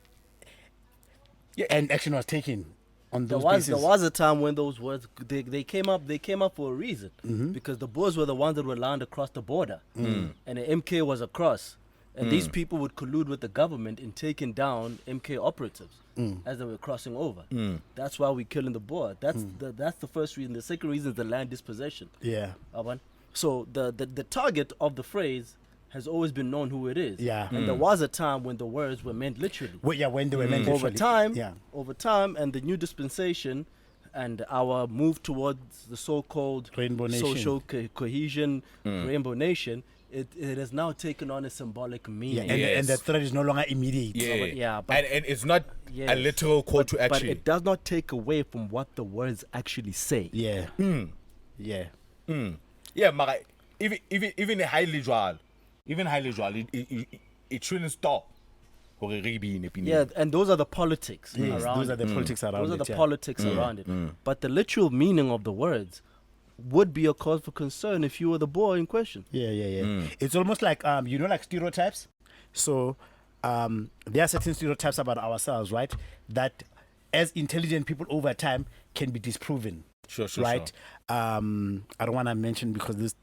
And action was taken on There those was bases. a time when those words they came up for a reason, because the Boers were the ones that were landed across the border, and the MK was across, and these people would collude with the government in taking down MK operatives as they were crossing over. That's why we're killing the Boer. That's the first reason. The second reason is the land dispossession. Yeah. So the target of the phrase has always been known who it is. Yeah. And there was a time when the words were meant literally. Well, yeah, when they were meant Over literally. over time, and the new dispensation and our move towards the so-called Rainbow Nation. social cohesion, Rainbow Nation, it has now taken on a symbolic Yeah, meaning. and the threat is no longer immediate. But and it's not yes, a literal call to but action. it does not take away from what the words actually say. Yeah. Yeah. Yeah, Mara, even highly dual, it shouldn't stop. Yeah, and those are the politics Yes, around those are it. the politics around Those are it. the yeah. politics around it. But the literal meaning of the words would be a cause for concern if you were the boy in question. Yeah. It's almost like like stereotypes. So there are certain stereotypes about ourselves, right? That as intelligent people over time can be disproven. Sure. Right? I don't want to mention because this,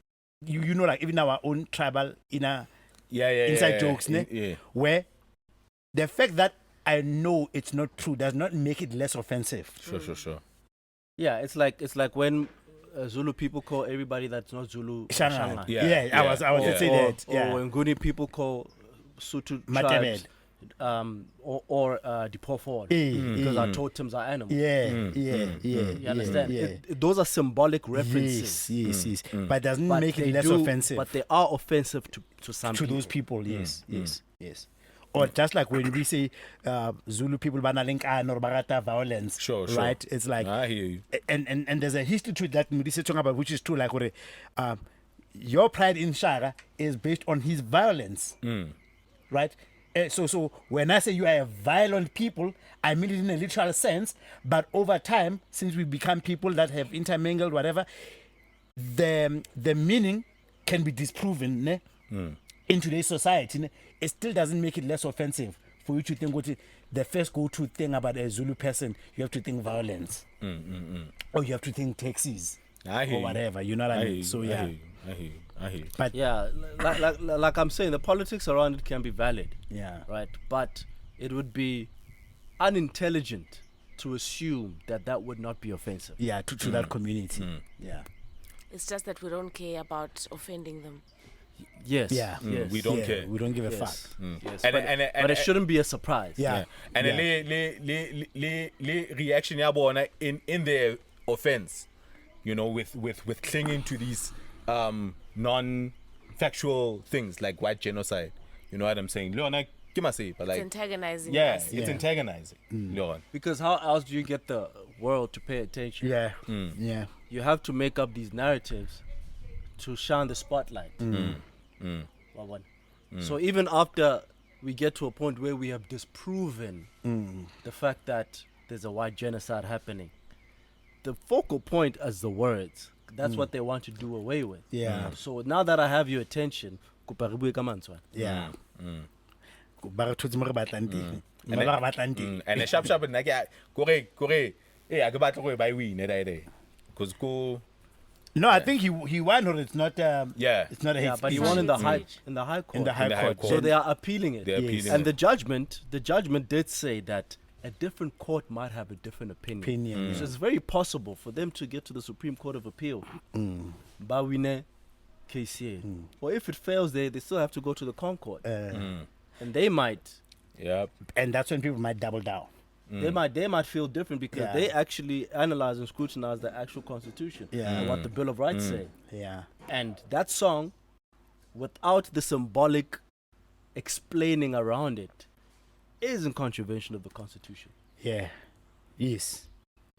like even our own tribal inside jokes, ne? Where the fact that I know it's not true does not make it less offensive. Sure. Yeah, it's like when Zulu people call everybody that's not Zulu Shanga. Shanga. Yeah, I was to say that. Yeah. Or when Nguni people call Sutu Matebele. tribes or Dipofor, Mm. because our totems are animals. Yeah. You understand? Yeah. Those are symbolic references. Yes. But it doesn't But make they it less do- offensive But they are offensive to some to people. those people. Yes. Or just like when we say Zulu people banalink or barata violence. Sure. Right? It's like I hear you. and there's a history to it that Mudise talking about, which is true. Like your pride in Shara is based on his violence. Right? So when I say you are a violent people, I mean it in a literal sense. But over time, since we become people that have intermingled, whatever, the meaning can be disproven ne? In today's society. Ne? It still doesn't make it less offensive for you to think what the first go-to thing about a Zulu person, you have to think violence. Or you have to think taxis. I hear Or you. whatever. You know what I mean? So yeah. I hear you. But Yeah, like I'm saying, the politics around it can be valid. yeah. Right? But it would be unintelligent to assume that would not be offensive. Yeah, to that community. Yeah. It's just that we don't care about offending them. Yes. Yeah. Yes. We don't Yeah, care. We don't give a Yes. fuck. Yes. And- But it shouldn't be a surprise. Yeah. And Yeah. le reaction yabo in their offense, with clinging to these non-factual things like white genocide. You know what I'm saying? Leon, give say, but It's like antagonizing yeah, us. it's Yeah. antagonizing. Leon. Because how else do you get the world to pay attention? Yeah. Yeah. You have to make up these narratives to shine the spotlight. Well, one. So even after we get to a point where we have disproven the fact that there's a white genocide happening, the focal point is the words. That's what they want to do away with. Yeah. So now that I have your attention, kopa re bue ka mantswe. Yeah. Ba re thotse mo re batlang teng. And Ba then- re batlang teng. And the sharp and like kore I go back to buy win because go No, I think he won, or it's not. Yeah. It's not a Yeah, hate but he speech. won in the Hate high speech. in the high court. In the high court. So they are appealing it. They're appealing And it. the judgment did say that a different court might have a different opinion. So it's very possible for them to get to the Supreme Court of Appeal. Bawine KCA. Or if it fails there, they still have to go to the Concord. And they might And that's when people might double down. they might feel different because Yeah. they actually analyze and scrutinize the actual constitution and what the Bill of Rights say. Yeah. And that song, without the symbolic explaining around it, is in contravention of the Constitution. Yeah. Yes.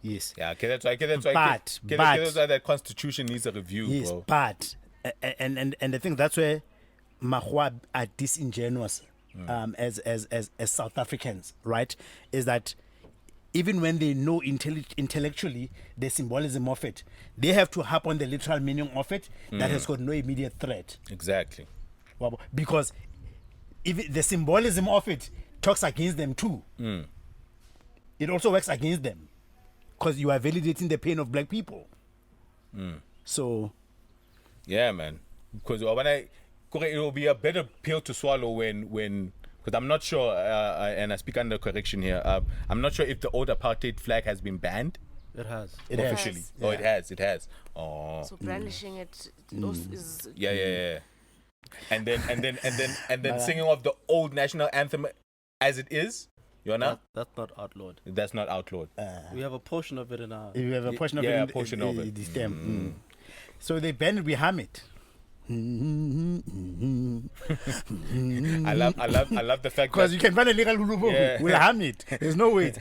Yes. Yeah, okay, that's why But- that's why that constitution needs a review, Yes, bro. but and I think that's where Mahwa are disingenuous as South Africans, right? Is that even when they know intellectually the symbolism of it, they have to harp on the literal meaning of it that has got no immediate threat. Exactly. Because if the symbolism of it talks against them too, it also works against them because you are validating the pain of black people. So Yeah, man. Because it will be a better pill to swallow when because I'm not sure, and I speak under correction here. I'm not sure if the old apartheid flag has been banned It has. it has. officially. has. Oh, it has. Oh, So brandishing it is yeah. And then singing of the old national anthem as it is. You know, That's not outlawed. that's not outlawed. We have a portion of it in our. You have a portion of Yeah, it. a portion of it. The stem. So they banned it. We harm it. I love the fact Because that you can find a legal lulubo. Yeah. We'll harm it. There's no way.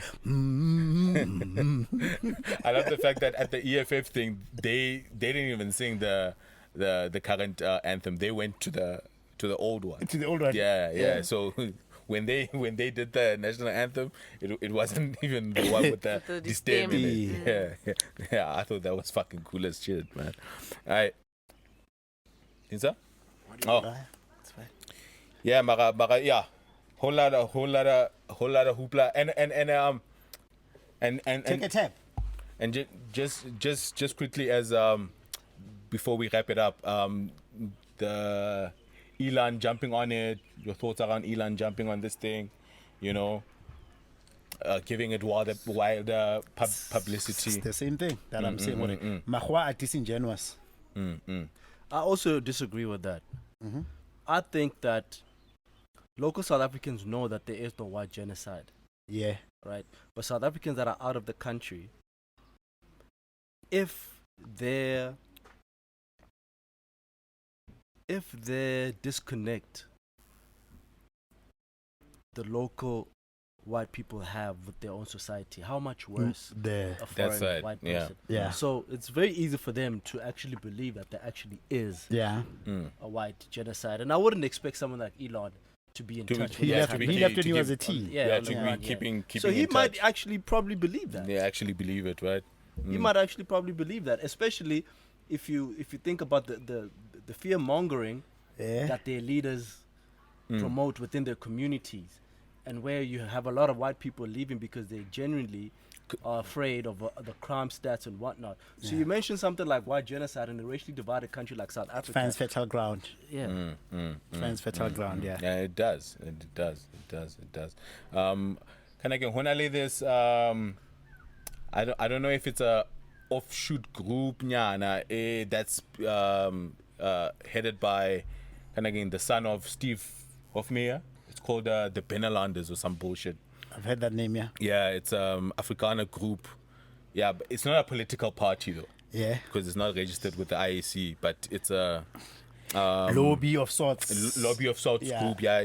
I love the fact that at the EFF thing they didn't even sing the current anthem. They went to the old one. To the old one. Yeah. So when they did the national anthem, it wasn't even the one with the The stem in stem. it. Yeah. I thought that was fucking cool as shit, man. All right. Is that? Oh. That's fine. Yeah, Mara, yeah. Whole lot of hoopla and Take a tap. and just quickly as before we wrap it up, the Elon jumping on it, your thoughts around Elon jumping on this thing, you know, giving it wider publicity. It's the same thing that I'm saying. Mahwa are disingenuous. I also disagree with that. I think that local South Africans know that there is no white genocide, Yeah. right? But South Africans that are out of the country, if they disconnect the local white people have with their own society, how much worse The a foreign That's right, white yeah. person. Yeah. So it's very easy for them to actually believe that there actually is yeah. a white genocide. And I wouldn't expect someone like Elon to be in To- touch with He Yeah, left that to he be- left to when he was a give- teen. Yeah, Yeah, on to the be ground, yeah. keeping So he in might touch. actually probably believe that. They actually believe it, right? He might actually probably believe that, especially if you think about the fear mongering Yeah. that their leaders promote within their communities, and where you have a lot of white people leaving because they genuinely are afraid of the crime stats and whatnot. So you mentioned something like white genocide in a racially divided country like South Africa. Finds fertile ground. Yeah. Finds fertile ground. Yeah. Yeah, it does. Can I get honestly this? I don't know if it's a offshoot group nyana that's headed by the son of Steve Hofmeyr. It's called the Benelanders or some bullshit. I've heard that name. Yeah. Yeah, it's Afrikaner group. Yeah, but it's not a political party though, Yeah. because it's not registered with the IAC, but it's a Lobby of sorts. lobby of sorts Yeah. group. Yeah,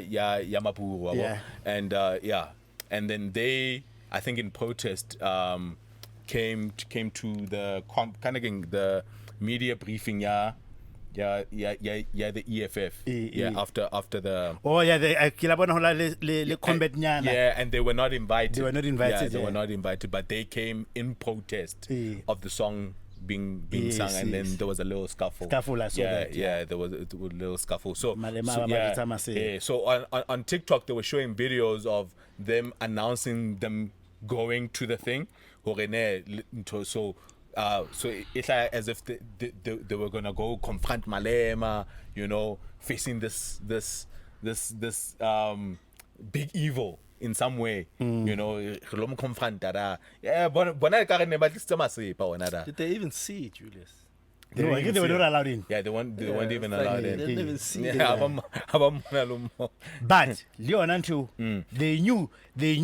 Mapuru. Yeah. And and then they, I think in protest, came to the the media briefing. The EFF. After the. Oh yeah, the combat nyana. Yeah, and they were not invited. They were not invited, Yeah, they yeah. were not invited, but they came in protest Yeah. of the song being Yes, sung, and then yes. there was a little scuffle. Scuffle, I saw yeah, that, yeah. there was a little scuffle. So, Malema, so Malema, say. yeah. So on TikTok they were showing videos of them announcing them going to the thing. So it's like as if they were gonna go confront Malema, you know, facing this big evil in some way, you know. Yeah, Did they even see it, Julius? No, I think they were not allowed in. yeah, they weren't even Like, allowed they in. didn't even see it. Yeah, But Leon too, they knew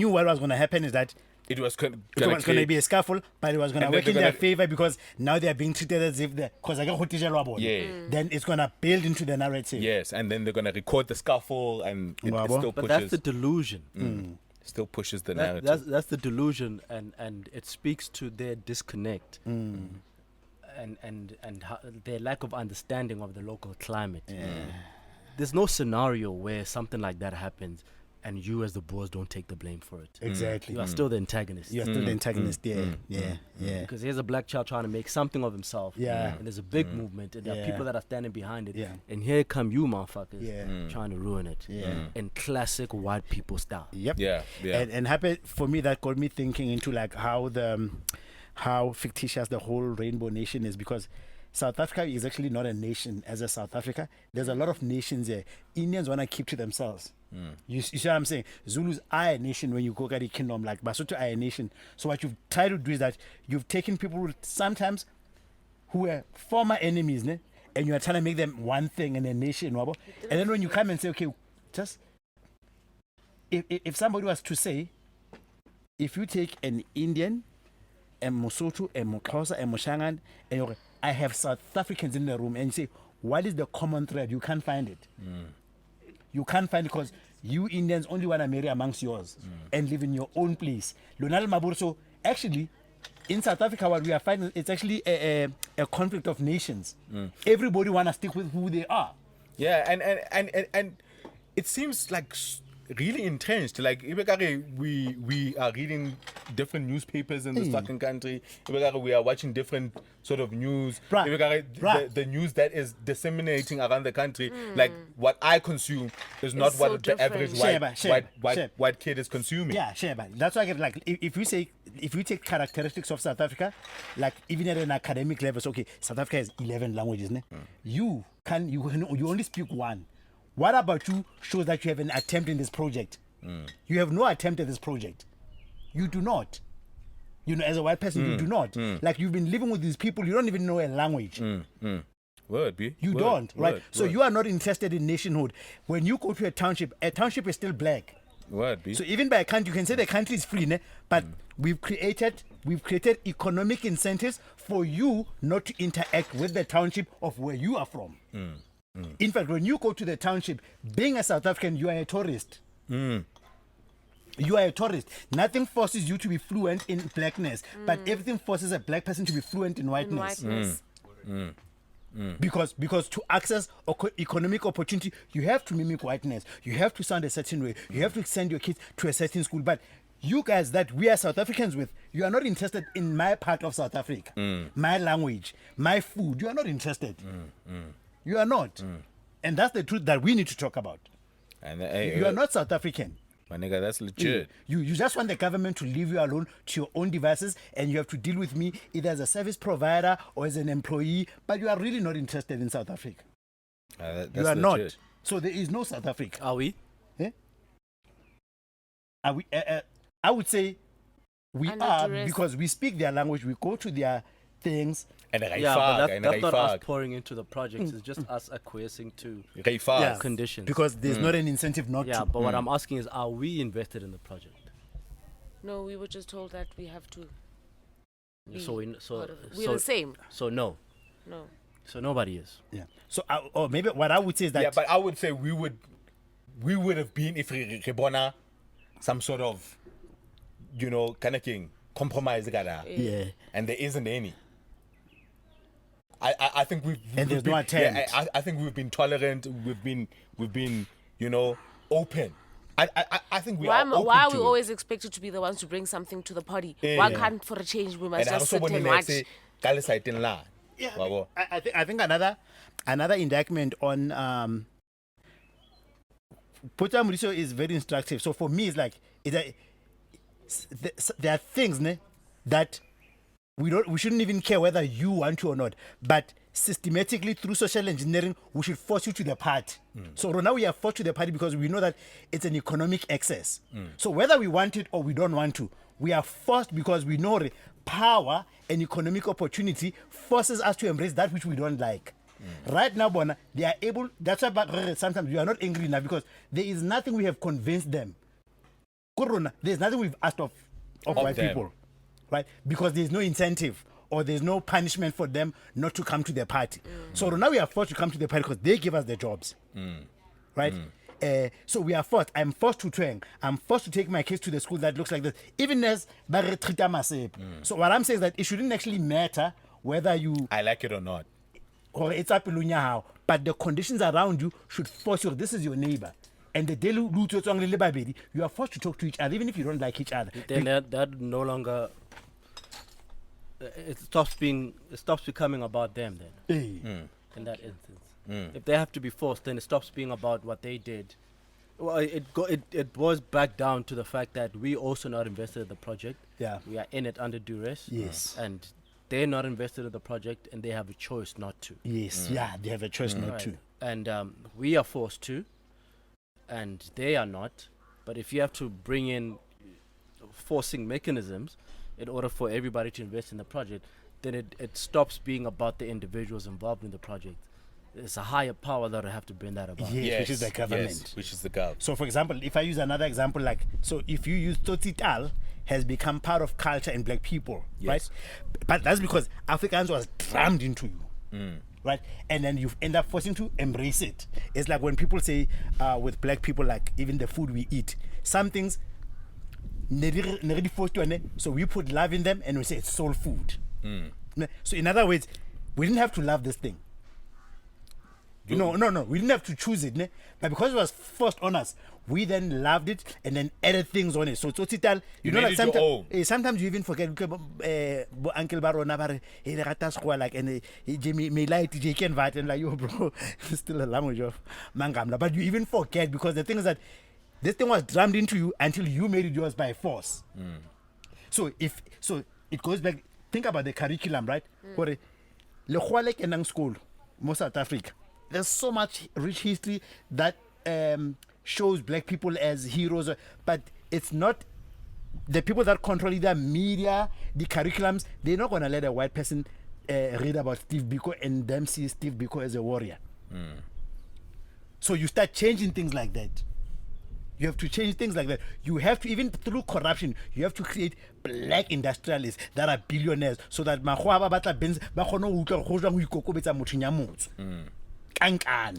what was going to happen is that it was it was going to be a scuffle, but it was going to And work then in they're their gonna- favor because now they are being treated as if because Yeah. then it's going to build into the narrative. Yes, and then they're gonna record the scuffle, and it Wabo. still But that's pushes. the delusion. Still pushes the That, narrative. that's the delusion, and it speaks to their disconnect and how, their lack of understanding of the local climate. There's no scenario where something like that happens and you as the Boers don't take the blame for it. Exactly. You are still the antagonist. You are still the antagonist. Yeah. Because here's a black child trying to make something of himself. Yeah. And there's a big movement, and there are Yeah. people that are standing behind it. Yeah. And here come you, motherfuckers, Yeah. trying to ruin it. Yeah. In classic white people style. Yep. Yeah. And happen for me that got me thinking into like how fictitious the whole rainbow nation is, because South Africa is actually not a nation as a South Africa. There's a lot of nations here. Indians want to keep to themselves. You see what I'm saying? Zulus are a nation when you go to the kingdom, like Basotho are a nation. So what you've tried to do is that you've taken people sometimes who were former enemies, ne? And you are trying to make them one thing in a nation. Wabo. And then when you come and say, okay, just if somebody was to say, if you take an Indian, a Mosotho, a Mokosa, a Moshangan, and you're, I have South Africans in the room, and you say, what is the common thread? You can't find it. You can't find it because you Indians only want to marry amongst yours and live in your own place. Lonal Maburso, actually, in South Africa, what we are finding, it's actually a conflict of nations. Everybody want to stick with who they are. Yeah, and it seems like really entrenched. Like we are reading different newspapers in this fucking country. We are watching different sort of news. The news that is disseminating around the country, like what I consume is not It's what so the average different. white kid is consuming. Yeah, sure, but that's why I get like if you take characteristics of South Africa, like even at an academic level, so okay, South Africa has 11 languages, ne? You only speak one. What about you shows that you have an attempt in this project? You have no attempt at this project. You do not. You know, as a white person, you do not. Like you've been living with these people, you don't even know a language. Word, B. You Word, don't, right? word, So word. you are not interested in nationhood. When you go to a township is still black. Word, B. So even by a country, you can say the country is free, ne? But we've created economic incentives for you not to interact with the township of where you are from. In fact, when you go to the township, being a South African, you are a tourist. You are a tourist. Nothing forces you to be fluent in blackness, but everything forces a black person to be fluent in whiteness. Because to access economic opportunity, you have to mimic whiteness. You have to sound a certain way. You have to send your kids to a certain school. But you guys that we are South Africans with, you are not interested in my part of South Africa, my language, my food. You are not interested. You are not. And that's the truth that we need to talk about. And You are not South African. my nigga, that's legit. You just want the government to leave you alone to your own devices, and you have to deal with me either as a service provider or as an employee, but you are really not interested in South Africa. That's You are legit. not. So there is no South Africa. Are we? Are we, I would say we Under are duress. because we speak their language, we go to their things. And Yeah, but that's not us pouring into the project. It's just us acquiescing to conditions. Because there's not an incentive not Yeah, to. but what I'm asking is, are we invested in the project? No, we were just told that we have to. be So part of it. We're the same. So no. No. So nobody is. Yeah. So, or maybe what I would say is that. Yeah, but I would say we would have been if Rebona some sort of, kind of thing, compromise, Yeah. and there isn't any. I think we've And there's been, no attempt. Yeah, I think we've been tolerant. We've been open. I think we are open Why are we to it. always expected to be the ones to bring something to the party? Yeah. Why can't, for a change, we must And just also sit when and they watch? say Kale site in la. Yeah, I think another indictment on Pota Muriso is very instructive. So for me, it's like there are things that we shouldn't even care whether you want to or not, but systematically through social engineering we should force you to the party. So now we are forced to the party because we know that it's an economic excess. So whether we want it or we don't want to, we are forced because we know power and economic opportunity forces us to embrace that which we don't like. Right now, Bona, they are able. That's why sometimes we are not angry enough because there is nothing we have convinced them. Corona, there's nothing we've asked of white them. people, right? Because there's no incentive or there's no punishment for them not to come to their party. So now we are forced to come to the party because they give us the jobs, right? So we are forced. I'm forced to train. I'm forced to take my kids to the school that looks like this, even as Baretrita Masep. So what I'm saying is that it shouldn't actually matter whether you I like it or not. or it's up in how, but the conditions around you should force you. This is your neighbor, and the day you are forced to talk to each other, even if you don't like each other. Then that no longer. It stops becoming about them then. In that instance, if they have to be forced, then it stops being about what they did. Well, it boils back down to the fact that we also not invested in the project. Yeah. We are in it under duress. Yes. And they're not invested in the project, and they have a choice not to. Yes, yeah, they have a choice not to. And we are forced to, and they are not. But if you have to bring in forcing mechanisms in order for everybody to invest in the project, then it stops being about the individuals involved in the project. It's a higher power that will have to bring that about. Yes, which is the government. Yes, which is the government. So, for example, if I use another example, like, so if you use Totital has become part of culture in black people, right? But that's because Africans was drummed into you, right? And then you end up forcing to embrace it. It's like when people say with black people, like even the food we eat, some things, so we put love in them and we say it's soul food. So in other words, we didn't have to love this thing. No, we didn't have to choose it, but because it was forced on us, we then loved it and then added things on it. So Totital, you know, like sometimes you even forget. Uncle Barona, like, and Jimmy may like to Jake and Vat and like, yo, bro, it's still a language of Mangamla. But you even forget because the thing is that this thing was drummed into you until you made it yours by force. So it goes back. Think about the curriculum, right? For the school, most South Africa. There's so much rich history that shows black people as heroes, but it's not the people that control the media, the curriculums. They're not going to let a white person read about Steve Biko and them see Steve Biko as a warrior. So you start changing things like that. You have to change things like that. You have to, even through corruption, you have to create black industrialists that are billionaires so that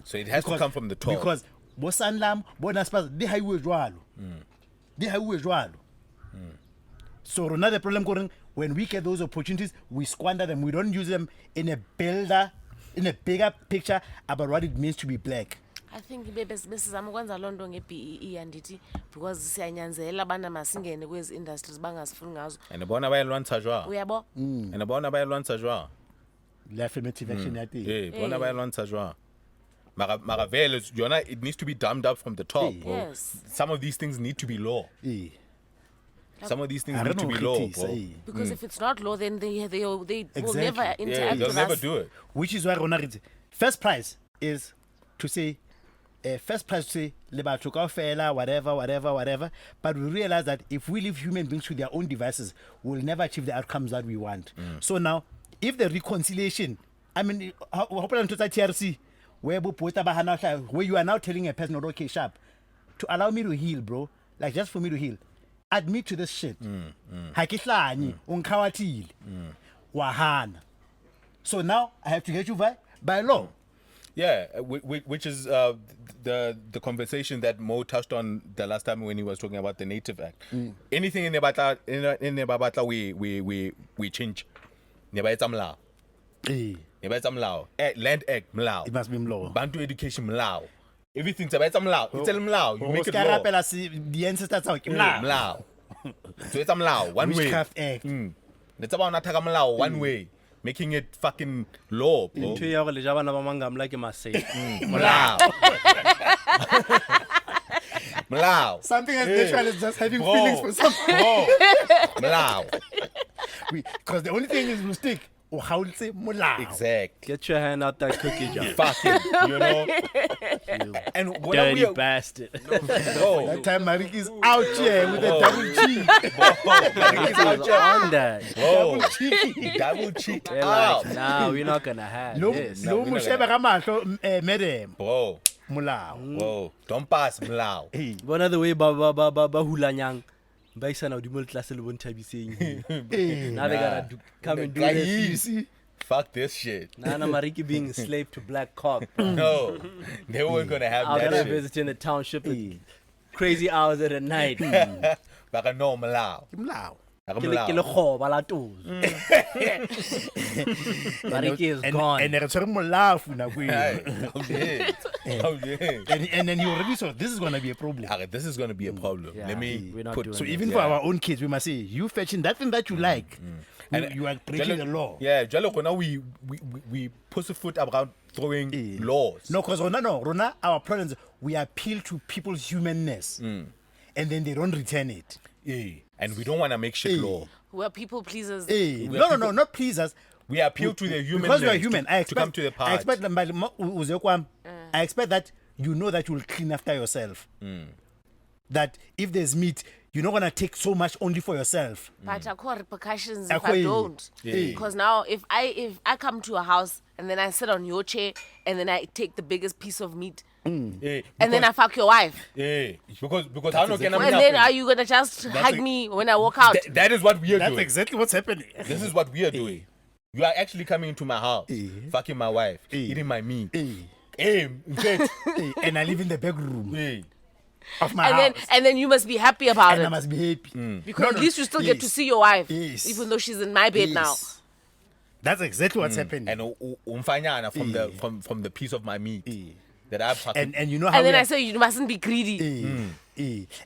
So it has to come from the top. Because Bosanlam, Bonaspas, they highway jwalo. They highway jwalo. So another problem when we get those opportunities, we squander them. We don't use them in a bigger picture about what it means to be black. I think besizama ukwenza loo nto nge-BEE andithi because siyanyanzela abantu masingene kwezi industries bangasifuni ngazo and bona bayalwanisa jwa uyabo and bona bayalwanisa jwa le affirmative action yathi bona bayalwanisa jwa mara vele yona it needs to be dumbed up from the top. Yes. Some of these things need to be law. Some of these things need to be law, bro. Because if it's not law, then they will Exactly. never interact They'll with never us. do it. Which is why first prize is to say whatever. But we realize that if we leave human beings to their own devices, we'll never achieve the outcomes that we want. So now, if the reconciliation, I mean, TRC, where you are now telling a person, okay, sharp, to allow me to heal, bro, like just for me to heal, admit to this shit. Wahana. So now I have to get you by law. Yeah, which is the conversation that Mo touched on the last time when he was talking about the Native Act. Anything in the Batla we change. Land Act mlao. It must be law. Bantu education mlao. Everything's about mlao. It's mlao. You make it law. The ancestors are mlao. So it's mlao. One way. Witchcraft Act. It's about nataka mlao one way. making it fucking law, bro. Into ya go le jabana ba mangam like must say. Mlao. Mlao. Something as natural as just having Bro. feelings for something. Bro. Mlao. Because the only thing is mistake. Or how to say mulao. Exact. Get your hand out that cookie jar. Fucking, you know. And when Dirty we bastard. bro, That time Marik is out here with a double cheek. On that. bro, double cheek They're out, like, nah, we're not gonna have No, this. no, we're not musheba kamahlo madam. bro, Mulao. bro. Don't pass Mlao. Hey. One other way, ba hulanyang. Ba isa na dimol class le bon saying. Now they gotta come and do Like, this. you see? Fuck this shit. Nana Mariki being a slave to black cock. No, they weren't gonna have Out that there shit. visiting the township at crazy hours of the night. Baka no Mlao. Mulao. Baka Ke le Mlao. khoba la tozo. Mariki is gone. And there's some mulao na Hey, how dare? How dare? and then you already saw this is gonna be a problem. Okay, this is gonna be a problem. Yeah, Let me we're not put. doing So this. even for our own kids, we must say you fetching that thing that you like. And You are breaking the law. Yeah, Jalo, now we pussyfoot around throwing laws. No, because Rona, our problems, we appeal to people's humanness, and then they don't return it. Yeah. And we don't want to make shit law. We're people pleasers. No, not please us. We appeal to the human Because we are human. I to come expect. to the I part. expect that you know that you will clean after yourself. That if there's meat, you're not gonna take so much only for yourself. But I call repercussions if I Akho- don't. Yeah. Because now if I come to a house and then I sit on your chair and then I take the biggest piece of meat Yeah, and then I fuck your wife. yeah, because I don't get And then are you gonna just hug me when I walk out? That is what we are That's doing. exactly what's happening. This is what we are doing. You are actually coming into my house, fucking my wife, eating my meat. Hey, in fact, And I live in the bedroom hey, of my and house. then you must be happy about And I it. must be happy. Because No, at least you still get to yes. see your wife. Yes. Even though she's in my bed now. Yes. That's exactly what's happening. and umfanyana from the piece of my meat that I've fucking. And you know how And then we I are, say you mustn't be greedy.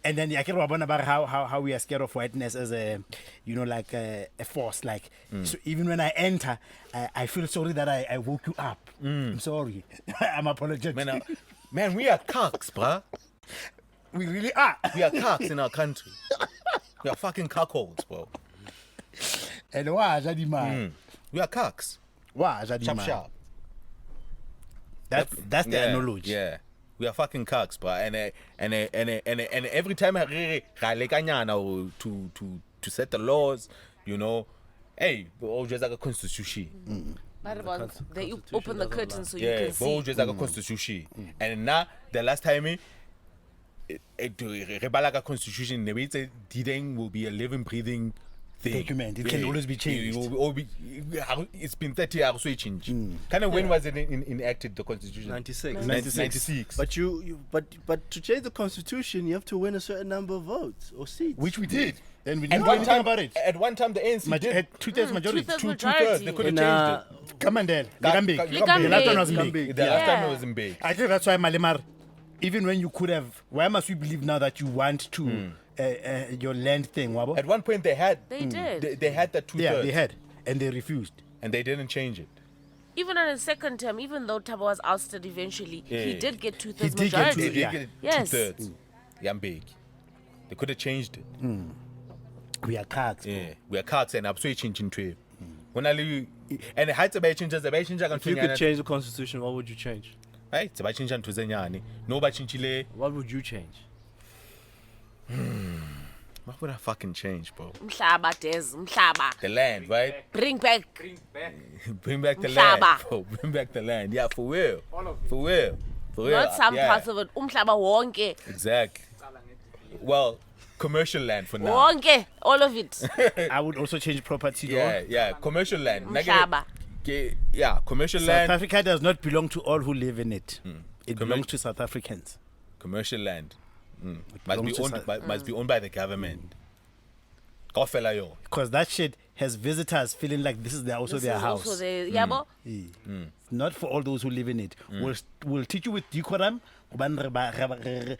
And then I can about how we are scared of whiteness as a, like a force. Like, so even when I enter, I feel sorry that I woke you up. I'm sorry. I'm apologetic. Man, we are cocks, bruh. We really are. We are cocks in our country. We are fucking cuckolds, bro. And why, Jadi man? We are cocks. Why, Jadi Sharp, man? sharp. That's the analogy. Yeah. We are fucking cocks, bro. And every time I to set the laws, hey, just like a constitution. What about they open the curtain so you Yeah, can see? just like a constitution. And now the last time Rebalaga constitution, the Dideng will be a living, breathing thing. Document. It can always be changed. It will be, it's been 30 years, so it changed. Kind of when was it enacted, the constitution? 96. 96. But but to change the constitution, you have to win a certain number of votes or seats. Which we did. And we At didn't do one anything time, about it. at one time, the ANC did. Had 2/3 majority. two-thirds Two-thirds. majority. They could have And, changed it. Come on, there. That- Ligambig. that- The last one was Ligambig. big. The last time Yeah. it was in big. I think that's why Malema, even when you could have, why must we believe now that you want to your land thing, Wabo? At one point, they had. They did. They had that 2/3. Yeah, they had, and they refused. And they didn't change it. Even on his second term, even though Thabo was ousted eventually, he Yeah. did get 2/3 He did get majority. They two- did Yeah. get Yes. 2/3. Yeah, big. They could have changed it. We are cards. Yeah, we are cards and I'm switching to it. When I leave, and the heights of changes, the change I can If you could change the constitution, what would you change? right? It's about changing to Zenyani. No, but Chinchile. What would you change? What would I fucking change, bro? Mhlaba, Des, Mhlaba. The land, right? Bring back. Bring back the Mhlaba. land, bro. Bring back the land. Yeah, for real. For real. For real. Not some yeah, parts of it. Umhlaba wonke. Exactly. Well, commercial land for now. Wonke. All of it. I would also change property law. Yeah, commercial land. Mhlaba. Yeah, commercial South land. Africa does not belong to all who live in it. It Commer- belongs to South Africans. Commercial land. Must belongs be to owned South- must be owned by the government. Kaofela yo. Because that shit has visitors feeling like this is also This their is house. also the yabo. Not for all those who live in it. We'll teach you with decorum. Re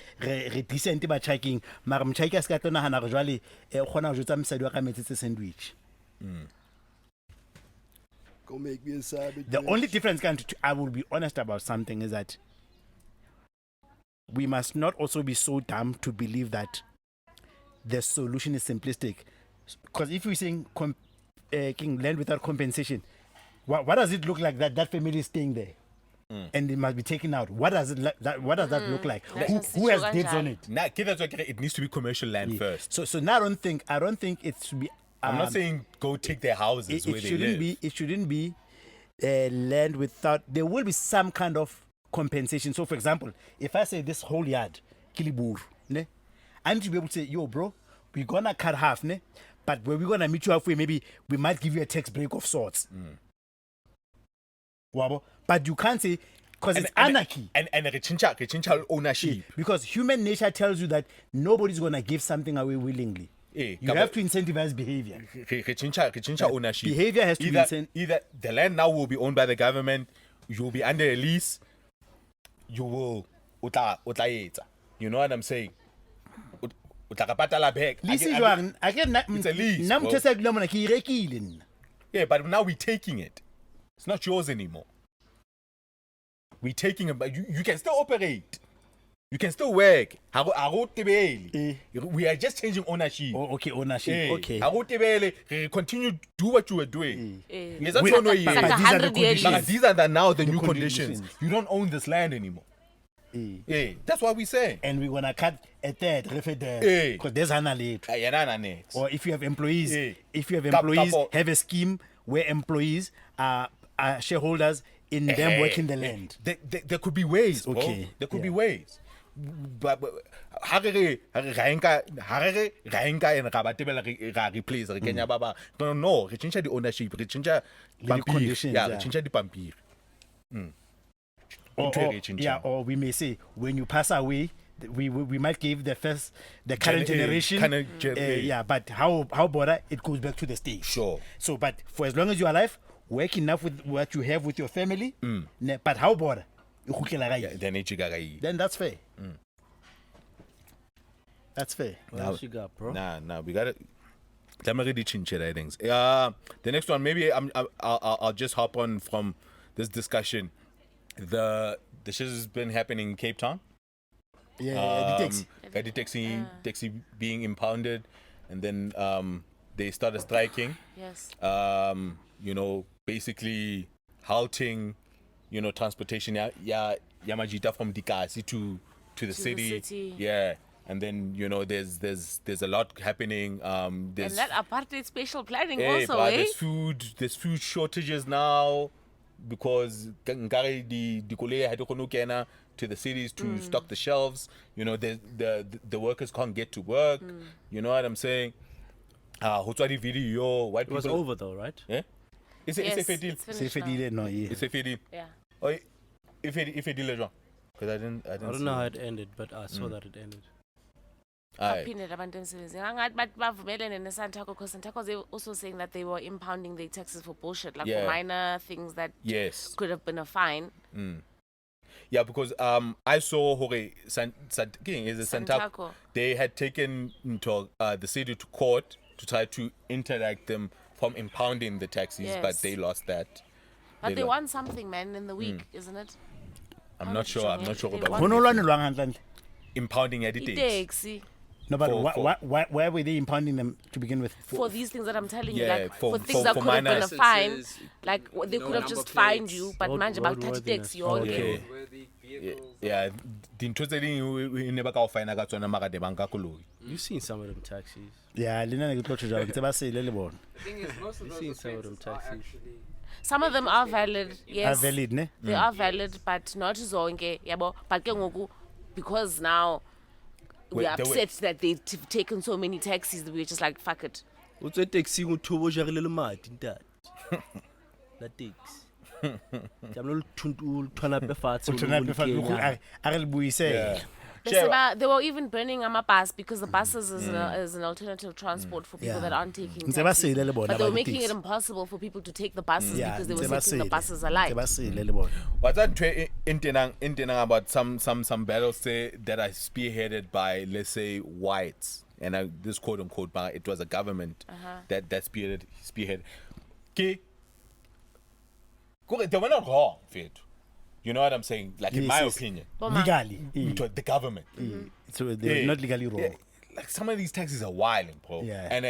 decent ba checking. Mara mchaki a ska tlo nagana gore jwale e kgona go jotsa mosadi wa ka metsetse sandwich. Gonna make me a savage. The only difference, I will be honest about something, is that we must not also be so dumb to believe that the solution is simplistic. Because if we're saying land without compensation, what does it look like that family is staying there? And it must be taken out. What does that look like? Who has dibs on it? Nah, it needs to be commercial land first. So now I don't think it should be. I'm not saying go take their houses where they live. It shouldn't be land without. There will be some kind of compensation. So, for example, if I say this whole yard, Kill The Boer, ne, I need to be able to say, yo, bro, we're gonna cut half, ne, but when we're gonna meet you halfway, maybe we might give you a tax break of sorts. Wabo. But you can't say, because it's anarchy. And rechincha ownership. Because human nature tells you that nobody's gonna give something away willingly. You have to incentivize behavior. Ownership. Behavior has to be either the land now will be owned by the government, you will be under a lease, you will you know what I'm saying? Lease it's a lease. Yeah, but now we're taking it. It's not yours anymore. We're taking it, but you can still operate. You can still work. We are just changing ownership. Oh, okay, ownership. Okay. Continue do what you were doing. Yes, But like 100 years. But these are now the new conditions. You don't own this land anymore. That's what we say. And we're gonna cut a third, because there's an alert. Or if you have employees, have a scheme where employees are shareholders in them working the land. There could be ways. Bro. Okay. There could be ways. But replace Kenya baba. No, we change the ownership, we change the conditions, we change the pampir. Or we may say when you pass away, we might give the current generation. But how border it goes back to the state. Sure. So, but for as long as you're alive, work enough with what you have with your family. But how border? Then that's fair. That's fair. What else you got, bro? Nah, we got it. Let me really change it, things. The next one, maybe I'll just hop on from this discussion. The shit has been happening in Cape Town. The taxi being impounded, and then they started striking. Yes. Basically halting, transportation Yamajita from Dikasi to the city. Yeah. And then there's a lot happening. There's and that apartheid spatial planning also, there's food shortages now because the kolea had to to the cities to stock the shelves. The workers can't get to work. You know what I'm saying? Video. White it was people, over though, right? Yeah. It's a deal. It's a deal. No, yeah. It's a deal. Yeah. Oh, if a deal, because I didn't. I don't know how it ended, but I saw that it ended. Because Santako they also saying that they were impounding their taxes for bullshit, like for minor things that could have been a fine. Yeah, because I saw Santako. They had taken into the city to court to try to interact them from impounding the taxis, but they lost that. But they won something, man, in the week, isn't it? I'm not sure about impounding at the taxi. No, but why were they impounding them to begin with? For these things that I'm telling you, like for things that could have been a fine, like they could have just fined you, but manje about taxi, you're okay. Yeah, the interesting never got fine. I got on a magade banka kulu. You've seen some of them taxis. Yeah, Lina get to job. It's The thing is, most of those offenses are actually. Some of them are valid, yes. Are valid, ne? They are valid, but not zonke. Yabo, but because now we're upset that they've taken so many taxis that we're just like, fuck it. What's a taxi with two hours little mad in that? That takes. They were even burning a bus because the buses is an alternative transport for people that aren't taking taxis. But they were making it impossible for people to take the buses because they were setting the buses alight. What's that in about some battles that are spearheaded by, let's say, whites, and this quote unquote, but it was a government that spearheaded. Okay. they were not wrong, Fit. You know what I'm saying? Like in Yes, my yes. opinion, Legally. it was the government. So they're not legally wrong. Yeah, like some of these taxis are wilding, bro. Yeah. And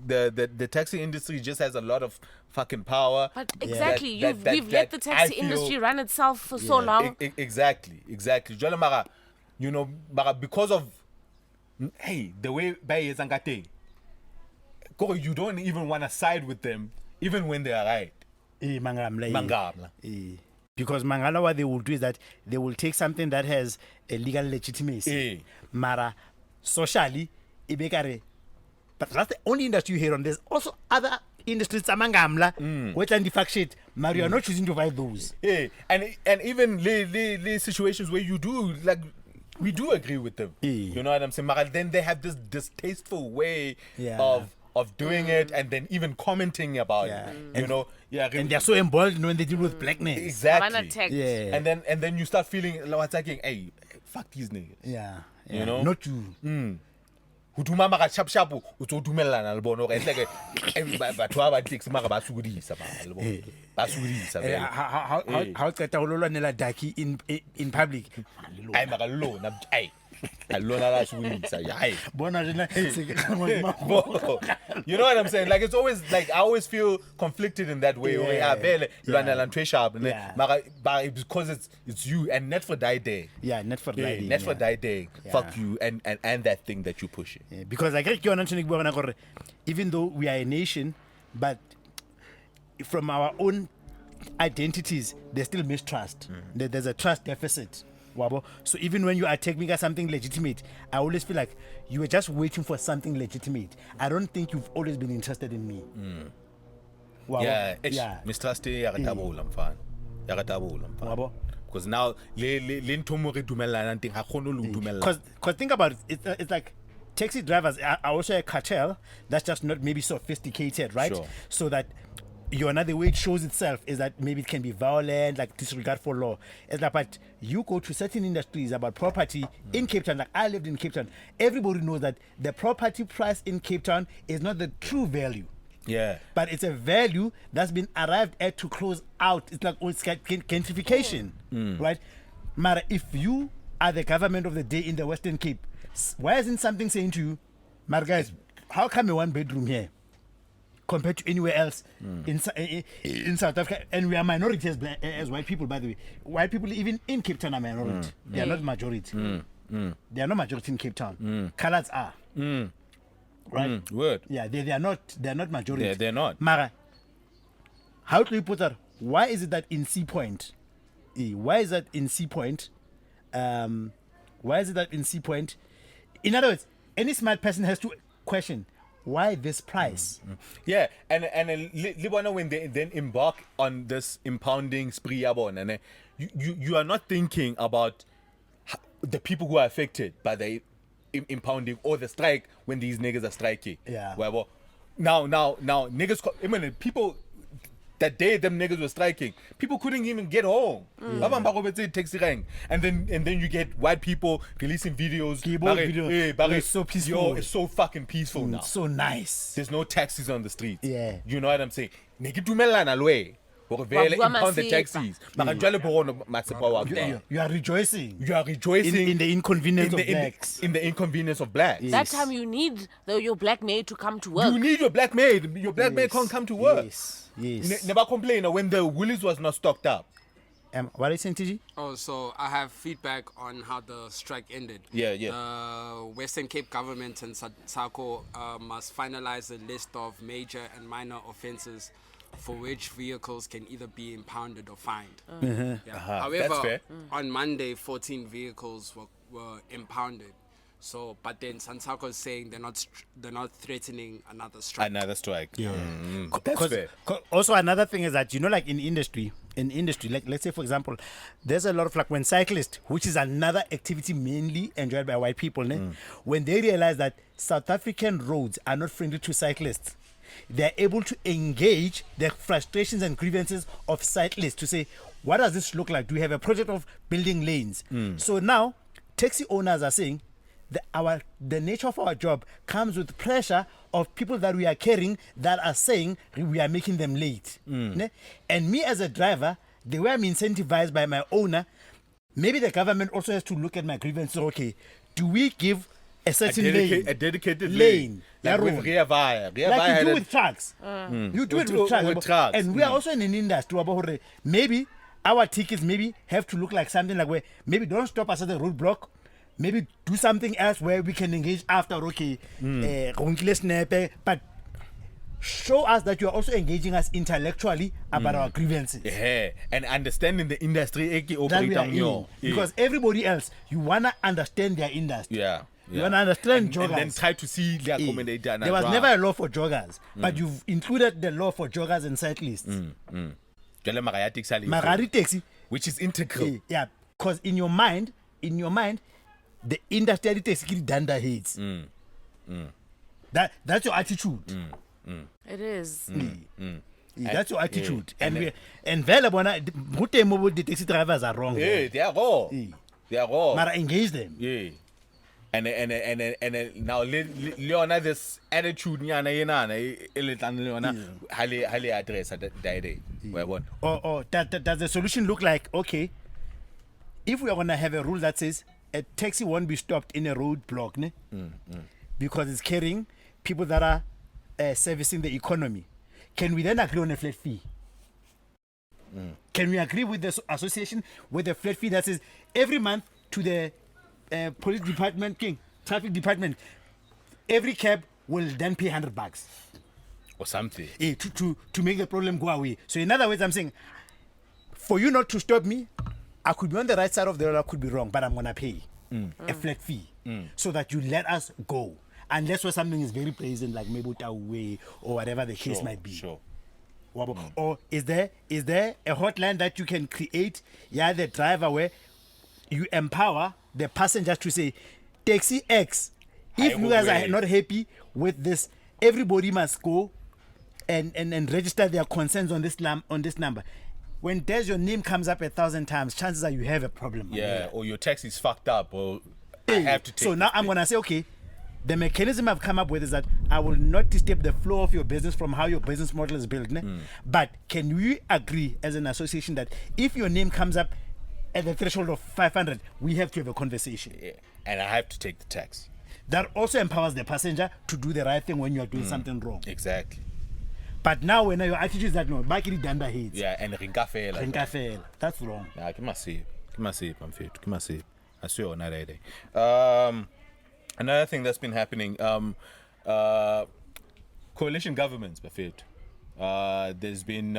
the taxi industry just has a lot of fucking power. But exactly, that- we've let the that I taxi feel- industry run itself for so long. Exactly. Jwale mara, you know, mara because of hey, the way Baye Zangate, you don't even want to side with them, even when they are right. Mangamla. Mangamla. Because Mangala, what they will do is that they will take something that has a legal legitimacy. Mara, socially, ibekare. But that's the only industry you hear on. There's also other industries, Mangamla, which and the fact shit. Mario, you're not choosing to buy those. Yeah, and even the situations where you do like. We do agree with them. You know what I'm saying? But then they have this distasteful way of doing it and then even commenting about it. You know? Yeah. And they're so emboldened when they deal with blackness. Exactly. Yeah. And then you start feeling like attacking, hey, fuck these niggas. Yeah. You know? Not you. Ho duma mara sharp sharp o tso dumellana le bona gore like batho ba taxi mara ba sugudisa ba le bona ba sugudisa How qeta go lolwanela daki in public? ai mara lona ai lona la sugudisa ai Bona jena you know what I'm saying? Like it's always like I always feel conflicted in that way. Vele lwana ntwe sharp mara because it's you and net for die day. Yeah, net for die day. Net for die day. Fuck you and that thing that you pushing. Because I get you on even though we are a nation, but from our own identities, there's still mistrust. There's a trust deficit. Wabo. So even when you attack me as something legitimate, I always feel like you were just waiting for something legitimate. I don't think you've always been interested in me. Yeah. Mistrust yakatabula mfana. Wabo. Because now le ntomo re dumellana nteng ha kgone lo dumellana. Because think about it, it's like taxi drivers are also a cartel that's just not maybe sophisticated, right? Sure. So that the way it shows itself is that maybe it can be violent, like disregard for law. It's like, but you go to certain industries about property in Cape Town, like I lived in Cape Town, everybody knows that the property price in Cape Town is not the true value. Yeah. But it's a value that's been arrived at to close out. It's like it's gentrification, right? Mara, if you are the government of the day in the Western Cape, why isn't something saying to you, Mara guys, how come a one bedroom here compared to anywhere else in South Africa? And we are minority as white people, by the way. White people even in Cape Town are minority. They are not majority. They are not majority in Cape Town. Colors are. Right? Word. Yeah, they are not majority. Yeah, they're not. Mara, how do you put that? Why is it that in Sea Point? Why is that in Sea Point? Why is it that in Sea Point? In other words, any smart person has to question why this price. Yeah, and Libana, when they then embark on this impounding spree, and you are not thinking about the people who are affected by the impounding or the strike when these niggas are striking. Yeah. Well, now niggas. I mean, people. That day them niggas were striking, people couldn't even get home. Taxi rank, and then you get white people releasing videos. It's so peaceful. Yo, it's so fucking peaceful now. So nice. There's no taxis on the streets. Yeah. You know what I'm saying? Nigga dumelana lwe. Impound the taxis. You are rejoicing. You are rejoicing in the inconvenience of blacks. In the inconvenience of blacks. Yes. That time you need your black maid to come to work. You need your black maid. Your black maid can't come to work. Yes. Never complain when the Woolies was not stocked up. What are you saying, TG? Oh, so I have feedback on how the strike ended. Yeah. The Western Cape government and SACO must finalize a list of major and minor offences for which vehicles can either be impounded or fined. However, that's fair. On Monday, 14 vehicles were impounded. So, but then Sansako is saying they're not threatening another strike. Yeah. That's fair. Also, another thing is that, you know, like in industry, like let's say, for example, there's a lot of like when cyclists, which is another activity mainly enjoyed by white people, when they realize that South African roads are not friendly to cyclists, they're able to engage the frustrations and grievances of cyclists to say, what does this look like? Do we have a project of building lanes? So now, taxi owners are saying, the nature of our job comes with pressure of people that we are carrying that are saying we are making them late. Ne? And me as a driver, the way I'm incentivized by my owner, maybe the government also has to look at my grievance. Okay, do we give a certain a dedicated lane? Like with Rear Vire. Rear Vire Like you had do a- with trucks. You do it With with trucks. trucks. And we are also in an industry where maybe our tickets maybe have to look like something like where maybe don't stop us at the roadblock. Maybe do something else where we can engage after, okay, but show us that you are also engaging us intellectually about our grievances. Yeah, and understanding the industry That we are in. Because everybody else, you want to understand their industry. yeah. You want to understand joggers. And then try to see their Eh, accommodator. there was never a law for joggers, but you've included the law for joggers and cyclists. Magari taxi, which is integral. yeah, because in your mind, the industry taxi danda hates. That's your attitude. It is. Yeah, that's your attitude. And vele bona the taxi drivers are wrong. Yeah, they are raw. They are raw. But engage them. Yeah. And now Leona this attitude highly address that day. Or does the solution look like, okay, if we are going to have a rule that says a taxi won't be stopped in a roadblock, ne? Because it's carrying people that are servicing the economy, can we then agree on a flat fee? Can we agree with the association with a flat fee that says every month to the police department, traffic department, every cab will then pay $100 or something to make the problem go away? So in other words, I'm saying, for you not to stop me, I could be on the right side of the road, I could be wrong, but I'm gonna pay a flat fee so that you let us go, unless where something is very pleasant, like maybe away or whatever the case might be. Sure. Or is there a hotline that you can create? Yeah, the driver where you empower the passengers to say, taxi X, if you guys are not happy with this, everybody must go and register their concerns on this number. When there's your name comes up 1,000 times, chances are you have a problem. Yeah, or your taxi's fucked up, or I have to take. So now I'm gonna say, okay, the mechanism I've come up with is that I will not disturb the flow of your business from how your business model is built. But can we agree as an association that if your name comes up at the threshold of 500, we have to have a conversation? Yeah. And I have to take the tax. That also empowers the passenger to do the right thing when you are doing something wrong. Exactly. But now when your attitude is that no, bakiri danda hates. Yeah, and rinka that's wrong. Yeah, I swear on that. Another thing that's been happening, coalition governments, Buffett. There's been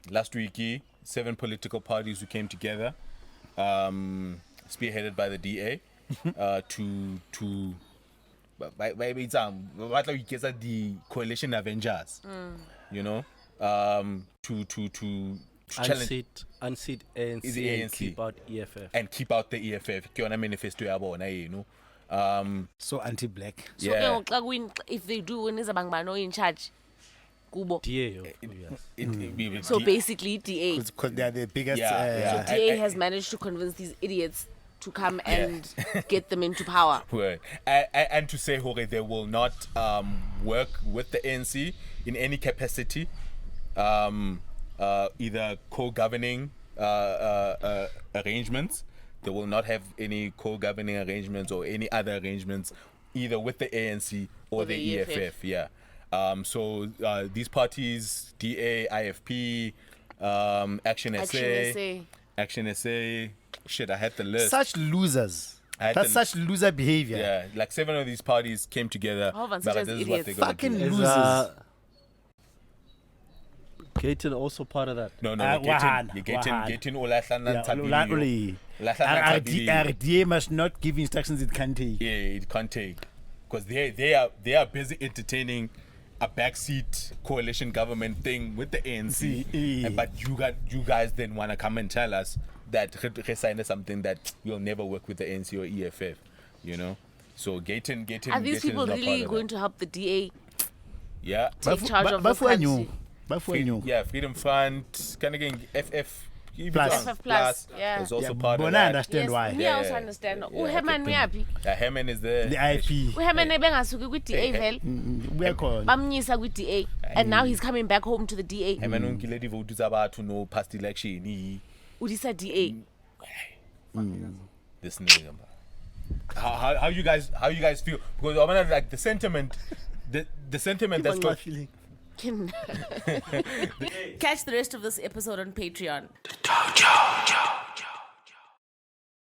last week 7 political parties who came together, spearheaded by the DA, to the coalition Avengers, you know, to unseat ANC, is the ANC and keep out EFF. And keep out the EFF. Kiona manifesto yabona, you know. So anti-black. So Yeah. if they do when is abangbano in charge, Kubo. DA. Yes. So basically DA. Because they are the biggest. Yeah. So DA has managed to convince these idiots to come and get them into power. Right. And to say, Jorge, they will not work with the ANC in any capacity, either co-governing arrangements. They will not have any co-governing arrangements or any other arrangements, either with the ANC or the EFF. Yeah. So these parties, DA, IFP, Action SA. Shit, I had the list. Such losers. That's such loser behavior. Yeah, like 7 of these parties came together. But this is what they're gonna fucking do. losers. Gaten also part of that. No, Gaten RDA must not give instructions it can't take. Yeah, it can't take. Because they are busy entertaining a backseat coalition government thing with the ANC. But you guys then want to come and tell us that resign is something that will never work with the ANC or EFF, you know? So Gaten Are these Gaten people is not really part going of to help the DA yeah. take charge of the country? Yeah, Freedom Front, kind of getting FF, FF plus, yeah. It's also Yeah, part but of I that. understand why. Me also understand. Herman uyaphi? Yeah, Herman is there. The IP. Herman ebengasuki kwi-DA vele. We are called. Bamnyisa kwi-DA, and now he's coming back home to the DA. Herman unkile di vote zabathu no past election. Udisa DA. This nigga. Man. How you guys feel? Because I mean, like the sentiment that's got. Catch the rest of this episode on Patreon. Dojo.